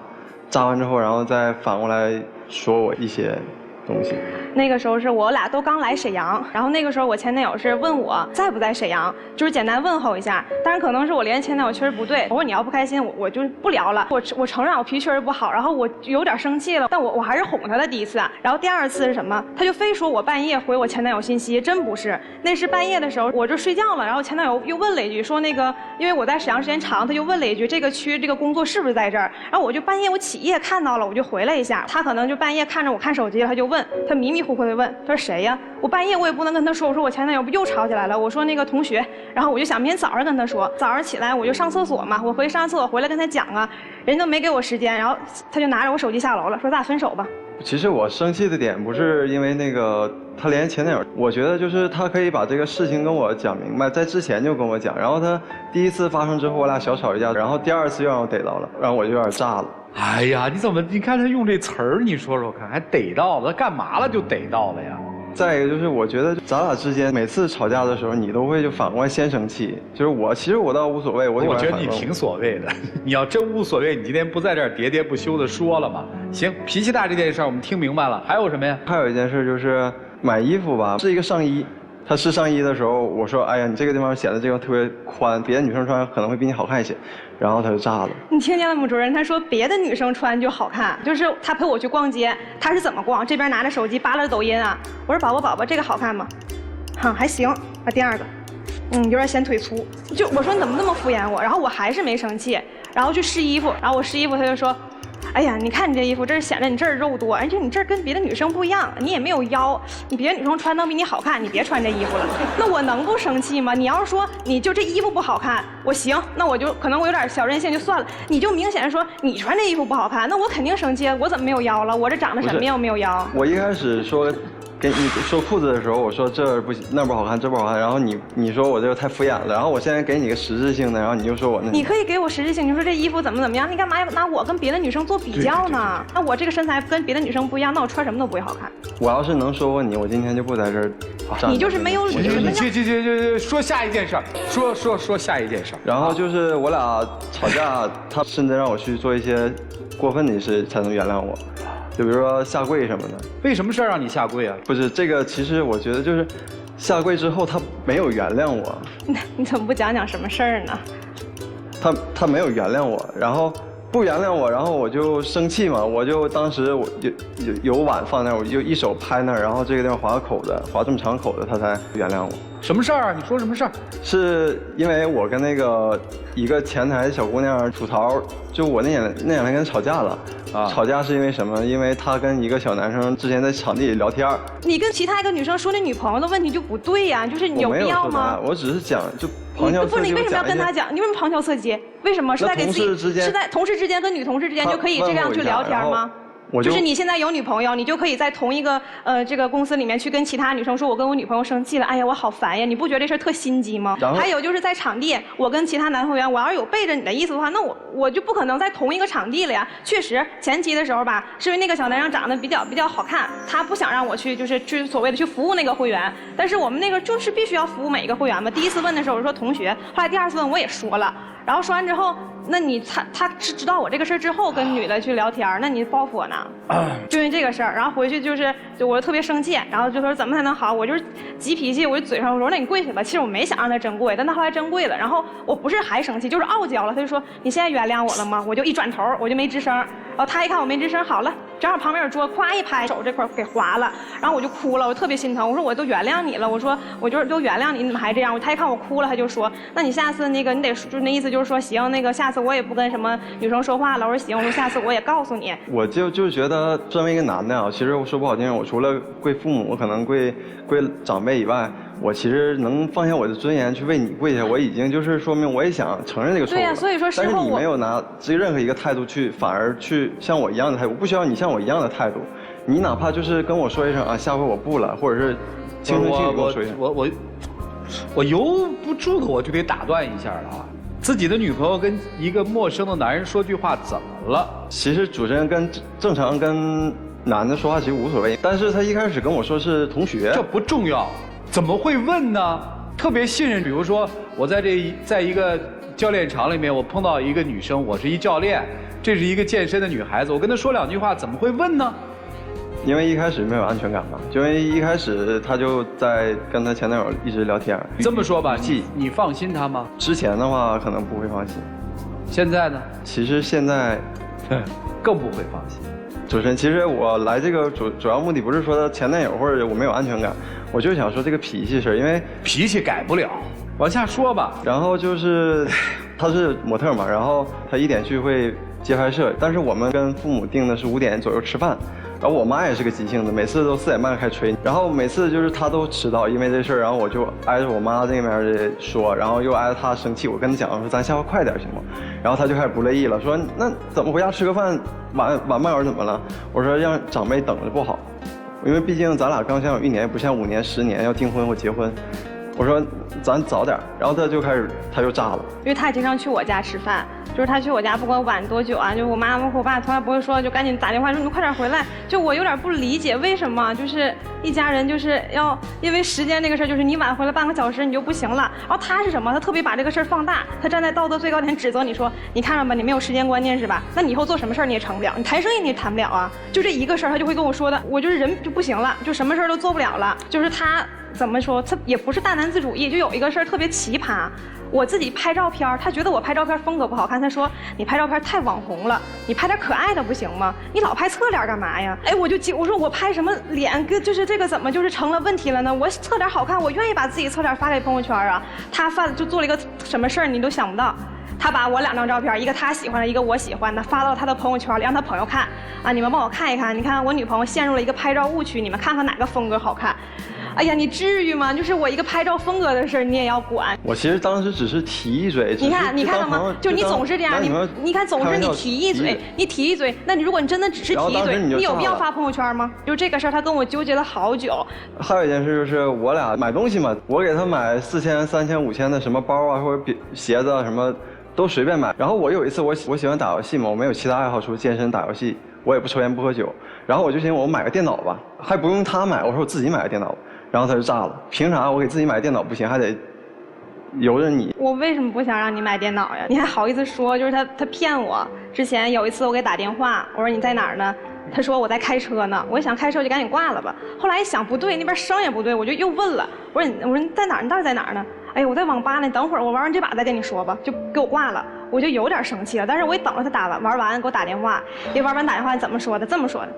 Speaker 9: 完之后，然后再反过来说我一些东西。
Speaker 8: 那个时候是我俩都刚来沈阳，然后那个时候我前男友是问我在不在沈阳，就是简单问候一下。但是可能是我联系前男友确实不对，我说你要不开心，我就不聊了。我承认我脾气确实不好，然后我有点生气了，但我还是哄他的第1次。然后第2次是什么？他就非说我半夜回我前男友信息，真不是，那是半夜的时候我就睡觉了，然后前男友又问了一句，说那个因为我在沈阳时间长，他就问了一句这个区这个工作是不是在这儿？然后我就半夜我起夜看到了，我就回了一下。他可能就半夜看着我看手机，他就问，他迷迷糊糊的问，他说谁呀？我半夜我也不能跟他说，我说我前男友不又吵起来了，我说那个同学，然后我就想明天早上跟他说，早上起来我就上厕所嘛，我回上厕所回来跟他讲啊，人都没给我时间，然后他就拿着我手机下楼了，说咱俩分手吧。
Speaker 9: 其实我生气的点不是因为那个他联系前男友，我觉得就是他可以把这个事情跟我讲明白，在之前就跟我讲，然后他第1次发生之后我俩小吵一架，然后第2次又让我逮到了，然后我就有点炸了。
Speaker 1: 哎呀，你看他用这词儿，你说说看，还逮到了，他干嘛了就逮到了呀？
Speaker 9: 再一个就是，我觉得咱俩之间每次吵架的时候，你都会就反过来先生气。就是其实我倒无所谓，我
Speaker 1: 觉得你挺所谓的。你要真无所谓，你今天不在这儿喋喋不休的说了吗？行，脾气大这件事儿我们听明白了，还有什么呀？
Speaker 9: 还有一件事就是买衣服吧，是一个上衣。他试上衣的时候，我说：“哎呀，你这个地方显得这个特别宽，别的女生穿可能会比你好看一些。”然后他就炸了。
Speaker 8: 你听见了吗，主任？他说别的女生穿就好看，就是他陪我去逛街，他是怎么逛？这边拿着手机扒拉着抖音啊。我说宝宝，这个好看吗？还行。啊，第二个，有点显腿粗。就我说你怎么那么敷衍我？然后我还是没生气，然后去试衣服，然后我试衣服他就说。哎呀，你看你这衣服，这是显得你这儿肉多，而且你这儿跟别的女生不一样，你也没有腰，你别的女生穿都比你好看，你别穿这衣服了。那我能不生气吗？你要是说你就这衣服不好看，我行，那我就可能我有点小任性就算了。你就明显说你穿这衣服不好看，那我肯定生气，我怎么没有腰了？我这长得什么样没有腰？
Speaker 9: 我一开始说。给你说裤子的时候，我说这不行，那不好看，这不好看，然后你说我这个太敷衍了，然后我现在给你个实质性的，然后你就说我那。
Speaker 8: 你可以给我实质性，你说这衣服怎么样？你干嘛拿我跟别的女生做比较呢？那我这个身材跟别的女生不一样，那我穿什么都不会好看。
Speaker 9: 我要是能说过你，我今天就不在这儿。
Speaker 8: 你就是没有理。
Speaker 1: 你说下一件事儿，说下一件事儿。
Speaker 9: 然后就是我俩吵架，他甚至让我去做一些过分的事才能原谅我。就比如说下跪什么的。
Speaker 1: 为什么事儿让你下跪啊？
Speaker 9: 不是这个，其实我觉得就是下跪之后他没有原谅我。
Speaker 8: 你怎么不讲什么事儿呢？
Speaker 9: 他没有原谅我，然后不原谅我，然后我就生气嘛，我就当时我有碗放那儿，我就一手拍那儿，然后这个地方划这么长口的，他才原谅我。
Speaker 1: 什么事儿啊？你说什么事儿？
Speaker 9: 是因为我跟那个一个前台小姑娘吐槽，就我那两天跟她吵架了。吵架是因为什么？因为她跟一个小男生之前在场地里聊天。
Speaker 8: 你跟其他一个女生说那女朋友的问题就不对呀，就是你有必要吗？
Speaker 9: 我只是讲就旁敲侧击。
Speaker 8: 你为什么要跟他讲？你为什么旁敲侧击？为什么是在给自己？是在同事之间跟女同事之间就可以这样去聊天吗？就是你现在有女朋友，你就可以在同一个这个公司里面去跟其他女生说，我跟我女朋友生气了，哎呀，我好烦呀！你不觉得这事儿特心机吗？还有就是在场地，我跟其他男会员，我要是有背着你的意思的话，那我就不可能在同一个场地了呀。确实，前期的时候吧，是因为那个小男生长得比较好看，他不想让我去去所谓的去服务那个会员，但是我们那个就是必须要服务每一个会员嘛。第一次问的时候我说同学，后来第二次问我也说了。然后说完之后，那他知道我这个事儿之后跟女的去聊天，那你报复我呢？就因为这个事儿，然后回去就我就特别生气，然后就说怎么才能好？我就是急脾气，我就嘴上我说那你跪下吧。其实我没想让他真跪，但他后来真跪了。然后我不是还生气，就是傲娇了。他就说你现在原谅我了吗？我就一转头，我就没吱声。然后他一看我没吱声，好了，正好旁边有桌，咵一拍，手这块给划了。然后我就哭了，我特别心疼。我说我都原谅你了，我说我就是都原谅你，你怎么还这样？他一看我哭了，他就说那你下次那个你得就是那意思就是说行，那个下次我也不跟什么女生说话了。我说行，我说下次我也告诉你。
Speaker 9: 我就是觉得作为一个男的啊，其实我说不好听，我除了跪父母，可能跪长辈以外，我其实能放下我的尊严去为你跪下，我已经就是说明我也想承认这个错误了。
Speaker 8: 对呀，所以说
Speaker 9: 但是你没有拿任何一个态度去，反而去像我一样的态度，我不需要你像我一样的态度。你哪怕就是跟我说一声啊，下回我不了，或者是轻声细语跟我说一声。
Speaker 1: 我由不住的，我就得打断一下了啊。自己的女朋友跟一个陌生的男人说句话怎么了？
Speaker 9: 其实主持人正常跟男的说话其实无所谓，但是他一开始跟我说是同学，
Speaker 1: 这不重要，怎么会问呢？特别信任，比如说我在一个教练场里面，我碰到一个女生，我是一教练，这是一个健身的女孩子，我跟她说两句话，怎么会问呢？
Speaker 9: 因为一开始没有安全感嘛，就因为一开始他就在跟他前男友一直聊天。
Speaker 1: 这么说吧，你放心他吗？
Speaker 9: 之前的话可能不会放心，
Speaker 1: 现在呢？
Speaker 9: 其实现在
Speaker 1: 更不会放心。
Speaker 9: 主持人，其实我来这个主要目的不是说前男友或者我没有安全感，我就想说这个脾气事，因为
Speaker 1: 脾气改不了。往下说吧。
Speaker 9: 然后就是他是模特嘛，然后他1点去会接拍摄，但是我们跟父母定的是5点左右吃饭。然后我妈也是个急性子，每次都4点半开吹，然后每次就是她都迟到，因为这事儿，然后我就挨着我妈这边说，然后又挨着她生气。我跟她讲说咱下回快点行吗？然后她就开始不乐意了，说那怎么回家吃个饭晚半会儿怎么了？我说让长辈等着不好，因为毕竟咱俩刚相处1年，不像5年10年要订婚或结婚。我说咱早点，然后他就炸了。
Speaker 8: 因为他也经常去我家吃饭，就是他去我家不管晚多久啊，就我妈和我爸从来不会说就赶紧打电话说你们快点回来。就我有点不理解为什么就是一家人就是要因为时间这个事儿，就是你晚回来半个小时你就不行了。然后他是什么？他特别把这个事儿放大，他站在道德最高点指责你说你看着吧，你没有时间观念是吧？那你以后做什么事儿你也成不了，你谈生意你也谈不了啊。就这一个事儿，他就会跟我说的，我就是人就不行了，就什么事儿都做不了了。就是他怎么说？他也不是大男子主义，就有一个事儿特别奇葩。我自己拍照片，他觉得我拍照片风格不好看，他说你拍照片太网红了，你拍点可爱的不行吗？你老拍侧脸干嘛呀？哎，我说我拍什么脸，就是这个怎么就是成了问题了呢？我侧脸好看，我愿意把自己侧脸发给朋友圈啊。他就做了一个什么事儿，你都想不到。他把我2张照片，一个他喜欢的，一个我喜欢的，发到他的朋友圈里，让他朋友看啊，你们帮我看一看，你看我女朋友陷入了一个拍照误区，你们看看哪个风格好看。哎呀，你至于吗？就是我一个拍照风格的事儿，你也要管？我
Speaker 9: 其实当时只是提一嘴。
Speaker 8: 你看了吗？就你总是这样，你看总是你提一嘴，你提一嘴，那你如果你真的只是提一嘴，你有必要发朋友圈吗？就这个事儿，他跟我纠结了好久。
Speaker 9: 还有一件事就是我俩买东西嘛，我给他买4000、3000、5000的什么包啊，或者鞋子啊什么，都随便买。然后我有一次我喜欢打游戏嘛，我没有其他爱好，除了健身打游戏，我也不抽烟不喝酒。然后我就寻思我买个电脑吧，还不用他买，我说我自己买个电脑。然后他就炸了，凭啥我给自己买电脑不行，还得由着你？
Speaker 8: 我为什么不想让你买电脑呀？你还好意思说？就是他骗我。之前有一次我给打电话，我说你在哪儿呢？他说我在开车呢。我一想开车就赶紧挂了吧。后来一想不对，那边声也不对，我就又问了，我说你在哪儿？你到底在哪儿呢？哎呀，我在网吧呢，等会儿我玩完这把再跟你说吧，就给我挂了。我就有点生气了，但是我也等着他玩完给我打电话。一玩完打电话怎么说的？这么说的。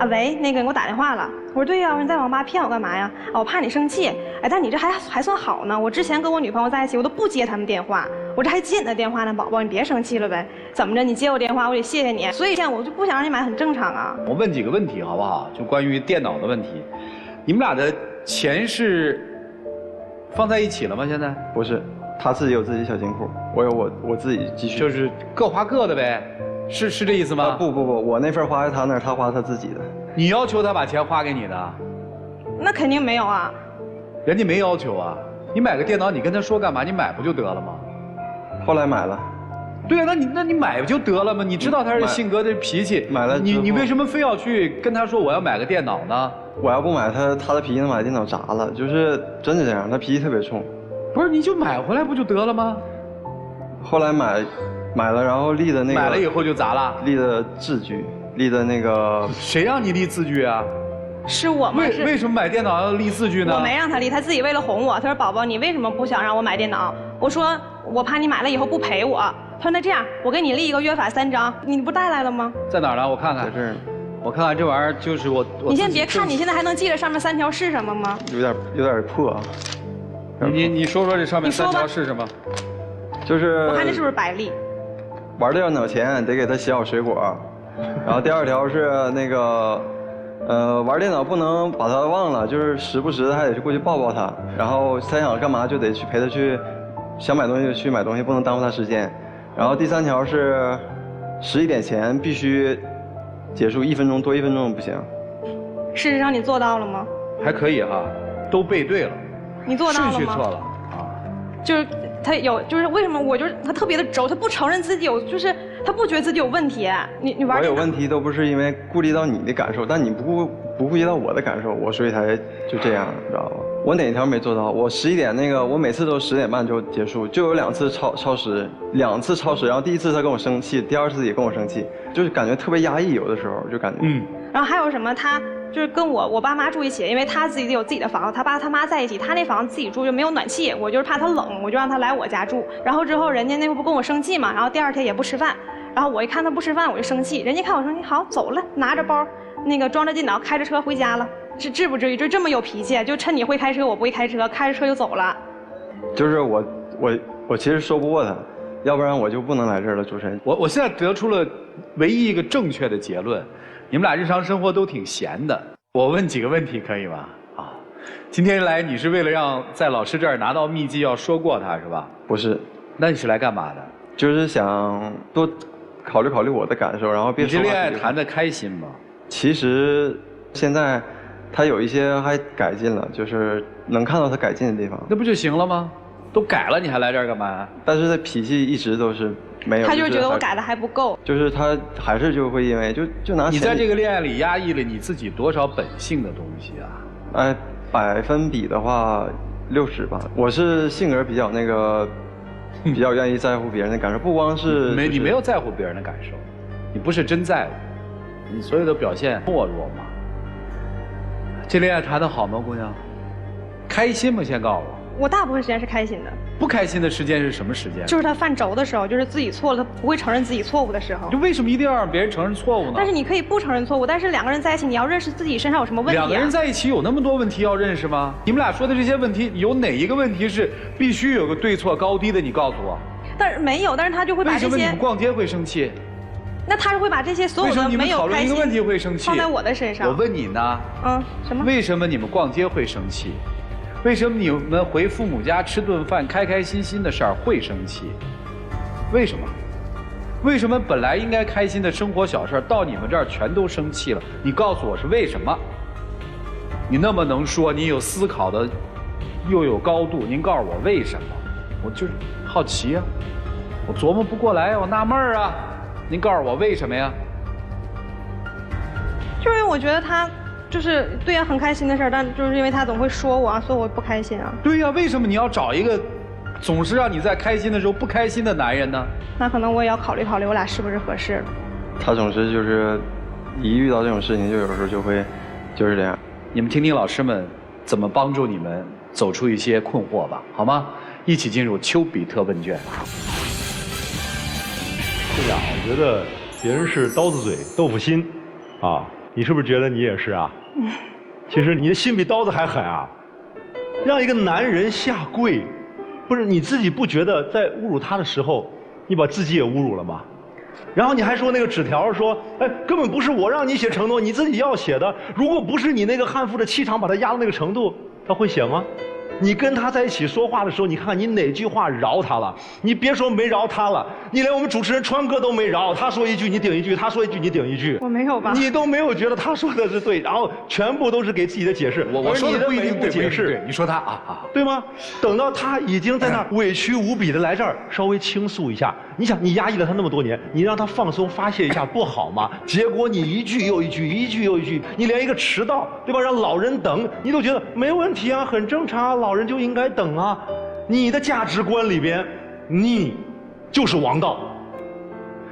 Speaker 8: 啊喂，那个你给我打电话了。我说对呀，我说你在网吧骗我干嘛呀？啊，我怕你生气。哎，但你这还算好呢。我之前跟我女朋友在一起，我都不接他们电话，我这还接你的电话呢，宝宝，你别生气了呗。怎么着？你接我电话，我得谢谢你。所以现在我就不想让你买，很正常啊。
Speaker 1: 我问几个问题好不好？就关于电脑的问题，你们俩的钱是放在一起了吗？现在
Speaker 9: 不是，他自己有自己小金库，我有我自己积蓄，
Speaker 1: 就是各花各的呗。是这意思吗？
Speaker 9: 不，我那份花在他那儿，他花他自己的。
Speaker 1: 你要求他把钱花给你的？
Speaker 8: 那肯定没有啊。
Speaker 1: 人家没要求啊。你买个电脑，你跟他说干嘛？你买不就得了吗？
Speaker 9: 后来买了。
Speaker 1: 对啊，那你买不就得了吗？你知道他是性格的脾气，
Speaker 9: 买了
Speaker 1: 你为什么非要去跟他说我要买个电脑呢？
Speaker 9: 我要不买他的脾气能把电脑砸了，就是真的这样，他脾气特别冲。
Speaker 1: 不是，你就买回来不就得了吗？
Speaker 9: 后来买了，然后立的那个。
Speaker 1: 买了以后就砸了。
Speaker 9: 立的字据，立的那个。
Speaker 1: 谁让你立字据啊？
Speaker 8: 是我吗？
Speaker 1: 为什么买电脑要立字据呢？
Speaker 8: 我没让他立，他自己为了哄我。他说：“宝宝，你为什么不想让我买电脑？”我说：“我怕你买了以后不陪我。”他说：“那这样，我给你立一个约法3章，你不带来了吗？”
Speaker 1: 在哪儿呢？我看看。
Speaker 9: 在这儿。
Speaker 1: 我看看这玩意儿，就是我。
Speaker 8: 你先别看，你现在还能记得上面3条是什么吗？
Speaker 9: 有点破啊。
Speaker 1: 你说这上面3条是什么？
Speaker 9: 就是
Speaker 8: 我看这是不是白立？
Speaker 9: 玩电脑前得给他洗好水果，然后第2条是那个，玩电脑不能把他忘了，就是时不时的还得去过去抱抱他，然后他想干嘛就得去陪他去，想买东西就去买东西，不能耽误他时间。然后第3条是11点前必须结束，1分钟多1分钟不行。
Speaker 8: 事实上你做到了吗？
Speaker 1: 还可以哈，都背对了。
Speaker 8: 你做到了吗？
Speaker 1: 顺序错了啊。
Speaker 8: 就是他有，就是为什么我就是他特别的轴，他不承认自己有，就是他不觉得自己有问题。你玩。我
Speaker 9: 有问题都不是因为顾虑到你的感受，但你不顾及到我的感受，我所以才就这样，你知道吧？我哪条没做到？我11点那个，我每次都10点半就结束，就有2次超时，2次超时，然后第1次他跟我生气，第2次也跟我生气，就是感觉特别压抑，有的时候就感觉。
Speaker 8: 然后还有什么他？就是跟我爸妈住一起，因为他自己有自己的房子，他爸他妈在一起，他那房子自己住就没有暖气，我就是怕他冷，我就让他来我家住。然后之后人家那会不跟我生气嘛，然后第2天也不吃饭，然后我一看他不吃饭我就生气，人家看我生气好走了，拿着包那个装着电脑开着车回家了，至不至于就这么有脾气？就趁你会开车我不会开车，开着车就走了。
Speaker 9: 就是我其实说不过他，要不然我就不能来这儿了，主持人。
Speaker 1: 我现在得出了唯一一个正确的结论。你们俩日常生活都挺闲的，我问几个问题可以吗？啊，今天来你是为了让在老师这儿拿到秘籍要说过他是吧？
Speaker 9: 不是，
Speaker 1: 那你是来干嘛的？
Speaker 9: 就是想多考虑考虑我的感受，然后别说。
Speaker 1: 你这恋爱谈得开心吗？
Speaker 9: 其实现在他有一些还改进了，就是能看到他改进的地方。
Speaker 1: 那不就行了吗？都改了，你还来这儿干嘛？
Speaker 9: 但是他脾气一直都是没有。
Speaker 8: 他就觉得我改的还不够。
Speaker 9: 就是他还是就会因为就拿
Speaker 1: 你在这个恋爱里压抑了你自己多少本性的东西啊？
Speaker 9: 百分比的话60吧。我是性格比较那个，比较愿意在乎别人的感受，不光是、
Speaker 1: 你没有在乎别人的感受，你不是真在乎，你所有的表现懦弱嘛。这恋爱谈得好吗，姑娘？开心吗？先告诉我。
Speaker 8: 我大部分时间是开心的。
Speaker 1: 不开心的时间是什么时间？
Speaker 8: 就是他犯轴的时候，就是自己错了，他不会承认自己错误的时候。
Speaker 1: 就为什么一定要让别人承认错误呢？
Speaker 8: 但是你可以不承认错误，但是两个人在一起，你要认识自己身上有什么问题、啊。
Speaker 1: 两个人在一起有那么多问题要认识吗？你们俩说的这些问题，有哪一个问题是必须有个对错高低的？你告诉我。
Speaker 8: 但是没有，但是他就会把这些。
Speaker 1: 为什么你们逛街会生气？
Speaker 8: 那他是会把这些所有的没有开心放在我的身上。
Speaker 1: 我问你呢？
Speaker 8: 什么？
Speaker 1: 为什么你们逛街会生气？为什么你们回父母家吃顿饭开开心心的事儿会生气？为什么？为什么本来应该开心的生活小事到你们这儿全都生气了？你告诉我是为什么？你那么能说，你有思考的，又有高度，您告诉我为什么？我就是好奇啊，我琢磨不过来，我纳闷儿啊。您告诉我为什么呀？
Speaker 8: 就是因为我觉得他就是对呀很开心的事儿，但就是因为他总会说我啊，所以我不开心啊。
Speaker 1: 对呀，为什么你要找一个总是让你在开心的时候不开心的男人呢？
Speaker 8: 那可能我也要考虑考虑我俩是不是合适了。
Speaker 9: 他总是就是一遇到这种事情，就有时候就会就是这样。
Speaker 1: 你们听听老师们怎么帮助你们走出一些困惑吧，好吗？一起进入丘比特问卷。
Speaker 4: 对呀，我觉得别人是刀子嘴豆腐心，啊，你是不是觉得你也是啊？其实你的心比刀子还狠啊！让一个男人下跪，不是你自己不觉得在侮辱他的时候，你把自己也侮辱了吗？然后你还说那个纸条说，哎，根本不是我让你写承诺，你自己要写的。如果不是你那个悍妇的气场把他压到那个程度，他会写吗？你跟他在一起说话的时候，你看你哪句话饶他了？你别说没饶他了，你连我们主持人川哥都没饶，他说一句你顶一句，他说一句你顶一句。
Speaker 8: 我没有吧？
Speaker 4: 你都没有觉得他说的是对，然后全部都是给自己的解释。
Speaker 1: 我说的不一定对，
Speaker 4: 解释。
Speaker 1: 你说他啊，
Speaker 4: 对吗？等到他已经在那儿委屈无比的来这儿稍微倾诉一下，你想你压抑了他那么多年，你让他放松发泄一下不好吗？结果你一句又一句，一句又一句，你连一个迟到，对吧？让老人等，你都觉得没问题啊，很正常啊，老人就应该等啊。你的价值观里边，你就是王道。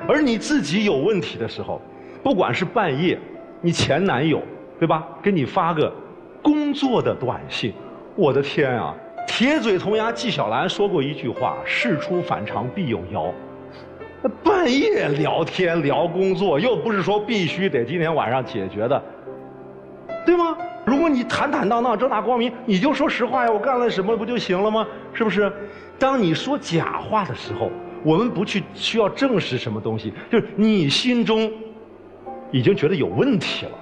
Speaker 4: 而你自己有问题的时候，不管是半夜，你前男友，对吧？给你发个工作的短信，我的天啊！铁嘴铜牙纪晓岚说过一句话：事出反常必有妖。半夜聊天聊工作，又不是说必须得今天晚上解决的，对吗？如果你坦坦荡荡正大光明，你就说实话呀，我干了什么不就行了吗？是不是？当你说假话的时候，我们不去需要证实什么东西，就是你心中已经觉得有问题了。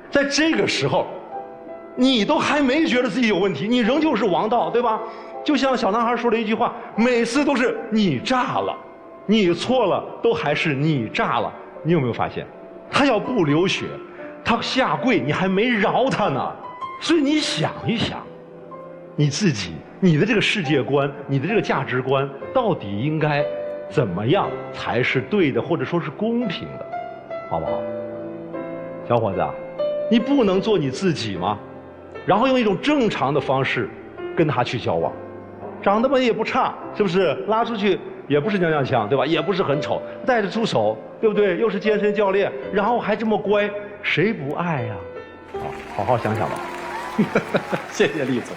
Speaker 4: 在这个时候，你都还没觉得自己有问题，你仍旧是王道，对吧？就像小男孩说的一句话，每次都是你炸了，你错了，都还是你炸了。你有没有发现，他要不流血，他下跪，你还没饶他呢。所以你想一想，你自己，你的这个世界观，你的这个价值观，到底应该怎么样才是对的，或者说是公平的，好不好？小伙子，你不能做你自己吗？然后用一种正常的方式跟他去交往，长得吧也不差，是不是？拉出去也不是娘娘腔，对吧？也不是很丑，带着出手，对不对？又是健身教练，然后还这么乖，谁不爱呀？好好想想吧。
Speaker 1: 谢谢栗总，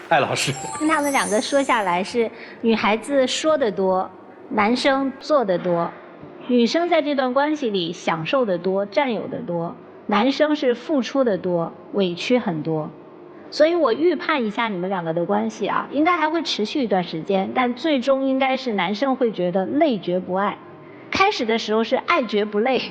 Speaker 1: 艾老师。
Speaker 5: 听他们两个说下来，是女孩子说得多，男生做得多，女生在这段关系里享受得多，占有得多。男生是付出的多，委屈很多，所以我预判一下你们两个的关系啊，应该还会持续一段时间，但最终应该是男生会觉得累觉不爱，开始的时候是爱觉不累，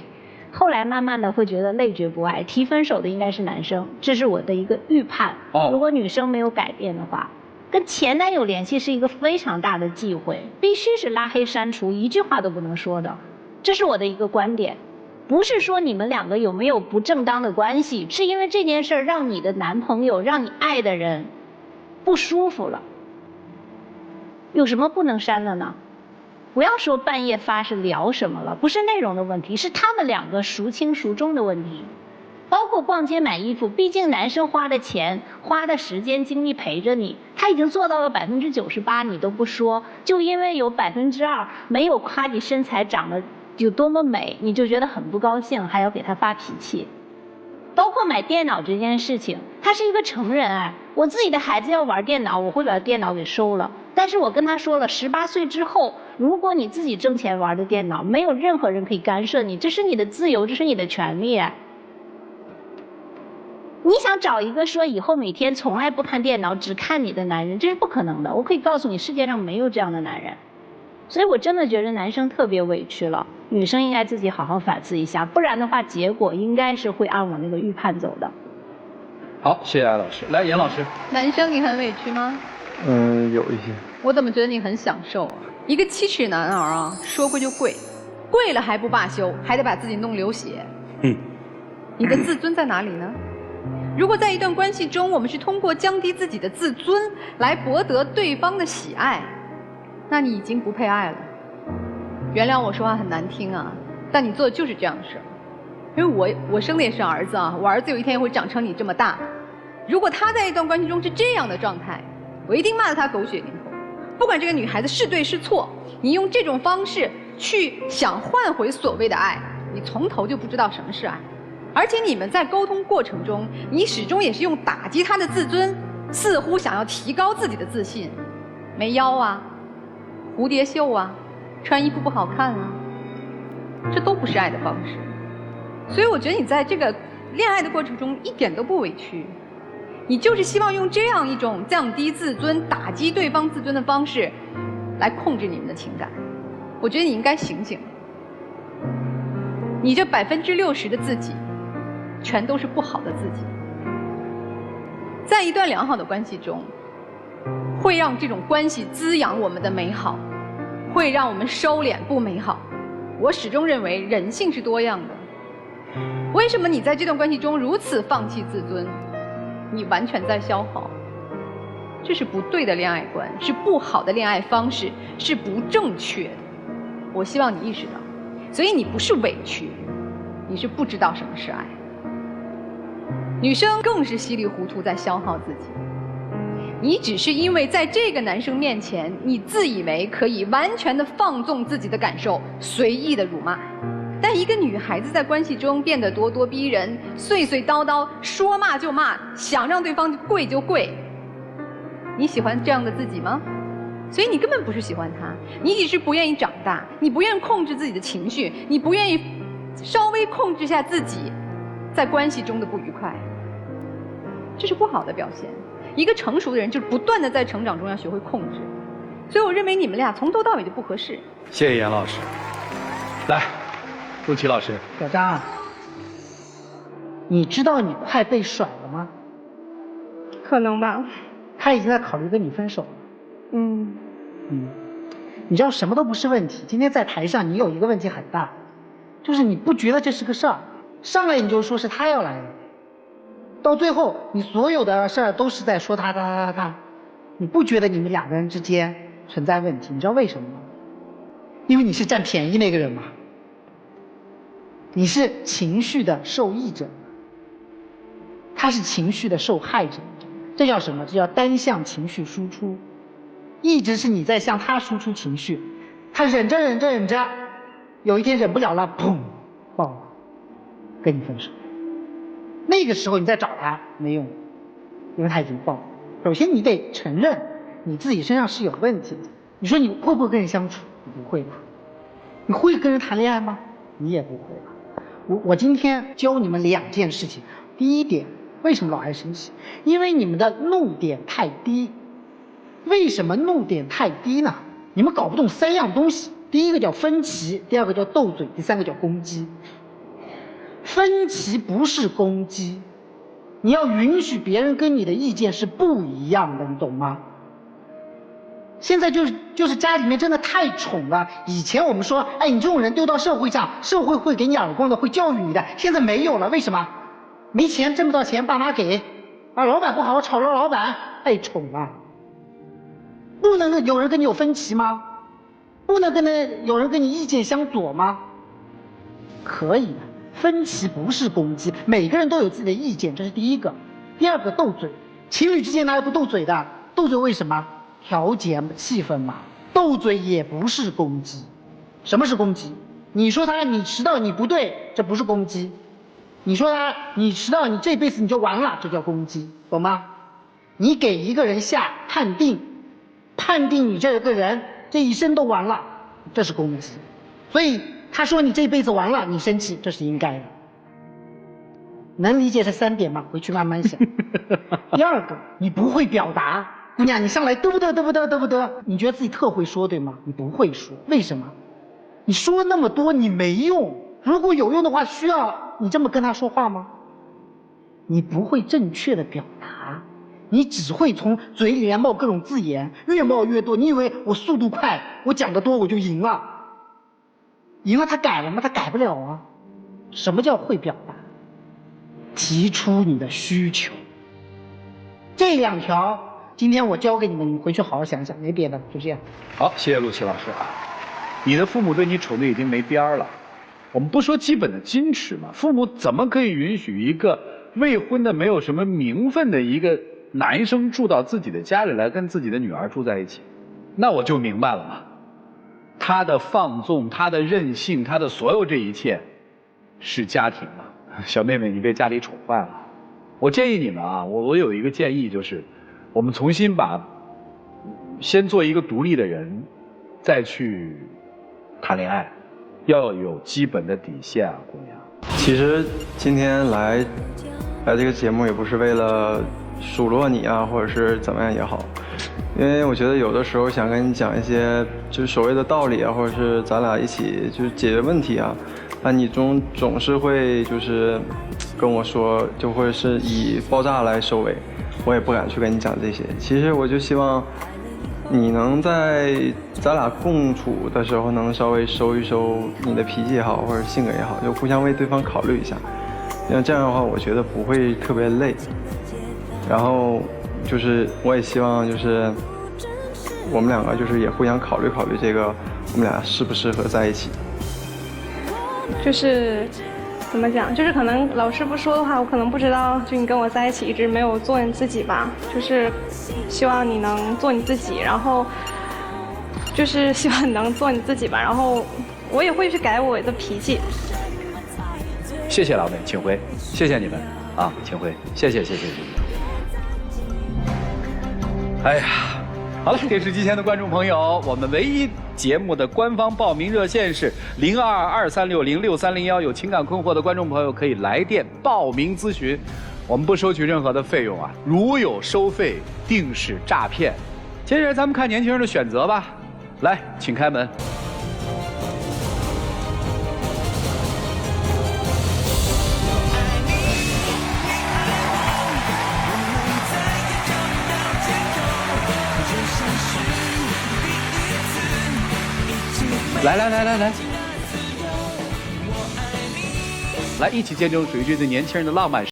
Speaker 5: 后来慢慢的会觉得累觉不爱，提分手的应该是男生，这是我的一个预判。如果女生没有改变的话，跟前男友联系是一个非常大的忌讳，必须是拉黑删除，一句话都不能说的，这是我的一个观点。不是说你们两个有没有不正当的关系，是因为这件事让你的男朋友，让你爱的人不舒服了。有什么不能删的呢？不要说半夜发是聊什么了，不是内容的问题，是他们两个孰轻孰重的问题。包括逛街买衣服，毕竟男生花的钱、花的时间、精力陪着你，他已经做到了98%，你都不说，就因为有2%没有夸你身材长得有多么美，你就觉得很不高兴，还要给他发脾气。包括买电脑这件事情，他是一个成人啊，我自己的孩子要玩电脑，我会把电脑给收了，但是我跟他说了，18岁之后，如果你自己挣钱玩的电脑，没有任何人可以干涉你，这是你的自由，这是你的权利啊。你想找一个说以后每天从来不看电脑只看你的男人，这是不可能的，我可以告诉你，世界上没有这样的男人。所以我真的觉得男生特别委屈了，女生应该自己好好反思一下，不然的话结果应该是会按我那个预判走的。
Speaker 1: 好，谢谢艾老师。来，严老师。
Speaker 2: 男生你很委屈吗？
Speaker 9: 有一些。
Speaker 2: 我怎么觉得你很享受啊？一个7尺男儿啊，说贵就贵，贵了还不罢休，还得把自己弄流血。你的自尊在哪里呢？如果在一段关系中，我们是通过降低自己的自尊来博得对方的喜爱，那你已经不配爱了。原谅我说话很难听啊，但你做的就是这样的事儿。因为我生的也是儿子啊，我儿子有一天也会长成你这么大。如果他在一段关系中是这样的状态，我一定骂得他狗血淋头。不管这个女孩子是对是错，你用这种方式去想换回所谓的爱，你从头就不知道什么是爱。而且你们在沟通过程中，你始终也是用打击他的自尊，似乎想要提高自己的自信。没腰啊，蝴蝶袖啊，穿衣服不好看啊，这都不是爱的方式。所以我觉得你在这个恋爱的过程中一点都不委屈，你就是希望用这样一种降低自尊、打击对方自尊的方式来控制你们的情感。我觉得你应该醒醒，你这60%的自己全都是不好的自己。在一段良好的关系中，会让这种关系滋养我们的美好，会让我们收敛不美好。我始终认为人性是多样的。为什么你在这段关系中如此放弃自尊？你完全在消耗，这是不对的恋爱观，是不好的恋爱方式，是不正确的。我希望你意识到，所以你不是委屈，你是不知道什么是爱。女生更是稀里糊涂在消耗自己，你只是因为在这个男生面前，你自以为可以完全的放纵自己的感受，随意的辱骂。但一个女孩子在关系中变得咄咄逼人、碎碎叨叨，说骂就骂，想让对方跪就跪。你喜欢这样的自己吗？所以你根本不是喜欢他，你只是不愿意长大，你不愿意控制自己的情绪，你不愿意稍微控制一下自己在关系中的不愉快。这是不好的表现。一个成熟的人就是不断的在成长中要学会控制。所以我认为你们俩从头到尾就不合适。
Speaker 1: 谢谢严老师。来，陆琪老师。
Speaker 6: 小张，你知道你快被甩了吗？
Speaker 8: 可能吧。
Speaker 6: 他已经在考虑跟你分手了。你知道什么都不是问题。今天在台上你有一个问题很大，就是你不觉得这是个事儿，上来你就说是他要来的，到最后你所有的事儿都是在说他，你不觉得你们两个人之间存在问题？你知道为什么吗？因为你是占便宜那个人嘛，你是情绪的受益者，他是情绪的受害者。这叫什么？这叫单向情绪输出，一直是你在向他输出情绪，他忍着，有一天忍不了了，砰，爆了，跟你分手。那个时候你再找他没用，因为他已经爆了。首先你得承认你自己身上是有问题的。你说你会不会跟人相处？你不会吧。你会跟人谈恋爱吗？你也不会吧。我今天教你们2件事情。第一点，为什么老爱生气？因为你们的怒点太低。为什么怒点太低呢？你们搞不懂3样东西。第一个叫分歧，第二个叫斗嘴，第三个叫攻击。分歧不是攻击，你要允许别人跟你的意见是不一样的，你懂吗？现在就是家里面真的太宠了。以前我们说，哎，你这种人丢到社会上，社会会给你耳光的，会教育你的。现在没有了，为什么？没钱，挣不到钱，爸妈给。啊，老板不好好炒了，老板太宠了。不能有人跟你有分歧吗？不能有人跟你意见相左吗？可以的，分歧不是攻击，每个人都有自己的意见，这是第一个。第二个，斗嘴，情侣之间哪有不斗嘴的？斗嘴为什么？调节气氛嘛。斗嘴也不是攻击。什么是攻击？你说他你迟到你不对，这不是攻击。你说他你迟到你这辈子你就完了，这叫攻击，懂吗？你给一个人下判定你这个人这一生都完了，这是攻击。所以他说你这辈子完了，你生气，这是应该的。能理解这3点吗？回去慢慢想。第二个，你不会表达，姑娘，你上来嘚不嘚，你觉得自己特会说对吗？你不会说，为什么？你说那么多你没用，如果有用的话，需要你这么跟他说话吗？你不会正确的表达，你只会从嘴里面冒各种字眼，越冒越多。你以为我速度快，我讲得多我就赢了？赢了他改了吗？他改不了啊。什么叫会表达？提出你的需求。这2条今天我教给你们，你们回去好好想想，没别的，就这样。
Speaker 1: 好，谢谢陆琪老师啊。你的父母对你宠得已经没边儿了。我们不说基本的矜持嘛，父母怎么可以允许一个未婚的没有什么名分的一个男生住到自己的家里来跟自己的女儿住在一起？那我就明白了嘛。他的放纵，他的任性，他的所有这一切是家庭嘛。小妹妹，你被家里宠坏了。我建议你们啊，我有一个建议，就是我们重新先做一个独立的人，再去谈恋爱，要有基本的底线啊，姑娘。
Speaker 9: 其实今天来这个节目也不是为了数落你啊，或者是怎么样也好，因为我觉得有的时候想跟你讲一些就是所谓的道理啊，或者是咱俩一起就是解决问题啊，那你总是会就是跟我说，就会是以爆炸来收尾，我也不敢去跟你讲这些。其实我就希望你能在咱俩共处的时候，能稍微收一收你的脾气也好，或者性格也好，就互相为对方考虑一下。因为这样的话，我觉得不会特别累。然后就是我也希望就是我们2个就是也互相考虑这个我们俩适不适合在一起。
Speaker 8: 就是怎么讲，就是可能老师不说的话，我可能不知道，就你跟我在一起一直没有做你自己吧，就是希望你能做你自己，然后就是希望你能做你自己吧，然后我也会去改我的脾气。
Speaker 1: 谢谢老妹，请回。谢谢你们啊，请回。谢谢。哎呀，好了，电视机前的观众朋友，我们唯一节目的官方报名热线是0223606301，有情感困惑的观众朋友可以来电报名咨询，我们不收取任何的费用啊，如有收费定是诈骗。接下来咱们看年轻人的选择吧，来，请开门。来，来，一起见证属于这对年轻人的浪漫。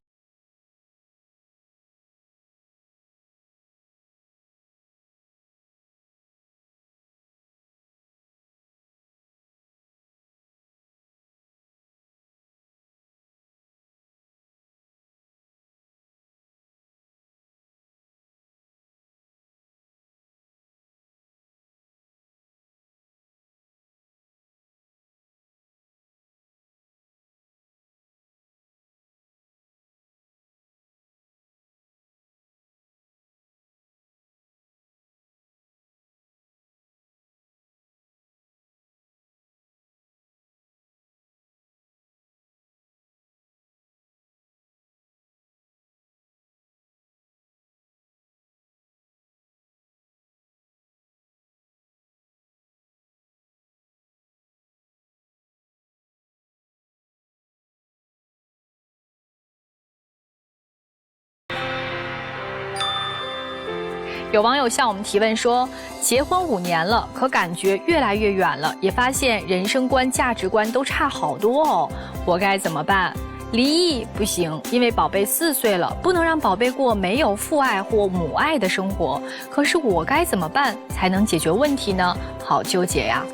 Speaker 10: 有网友向我们提问说，结婚5年了，可感觉越来越远了，也发现人生观、价值观都差好多哦，我该怎么办？离异不行，因为宝贝4岁了，不能让宝贝过没有父爱或母爱的生活。可是我该怎么办才能解决问题呢？好纠结呀！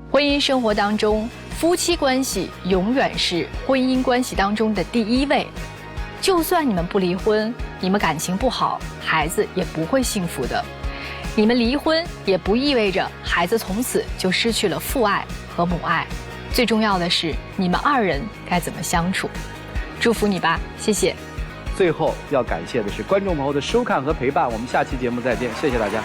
Speaker 10: 婚姻生活当中，夫妻关系永远是婚姻关系当中的第1位。就算你们不离婚，你们感情不好，孩子也不会幸福的。你们离婚也不意味着孩子从此就失去了父爱和母爱。最重要的是，你们2人该怎么相处。祝福你吧，谢谢。
Speaker 1: 最后要感谢的是观众朋友的收看和陪伴，我们下期节目再见，谢谢大家。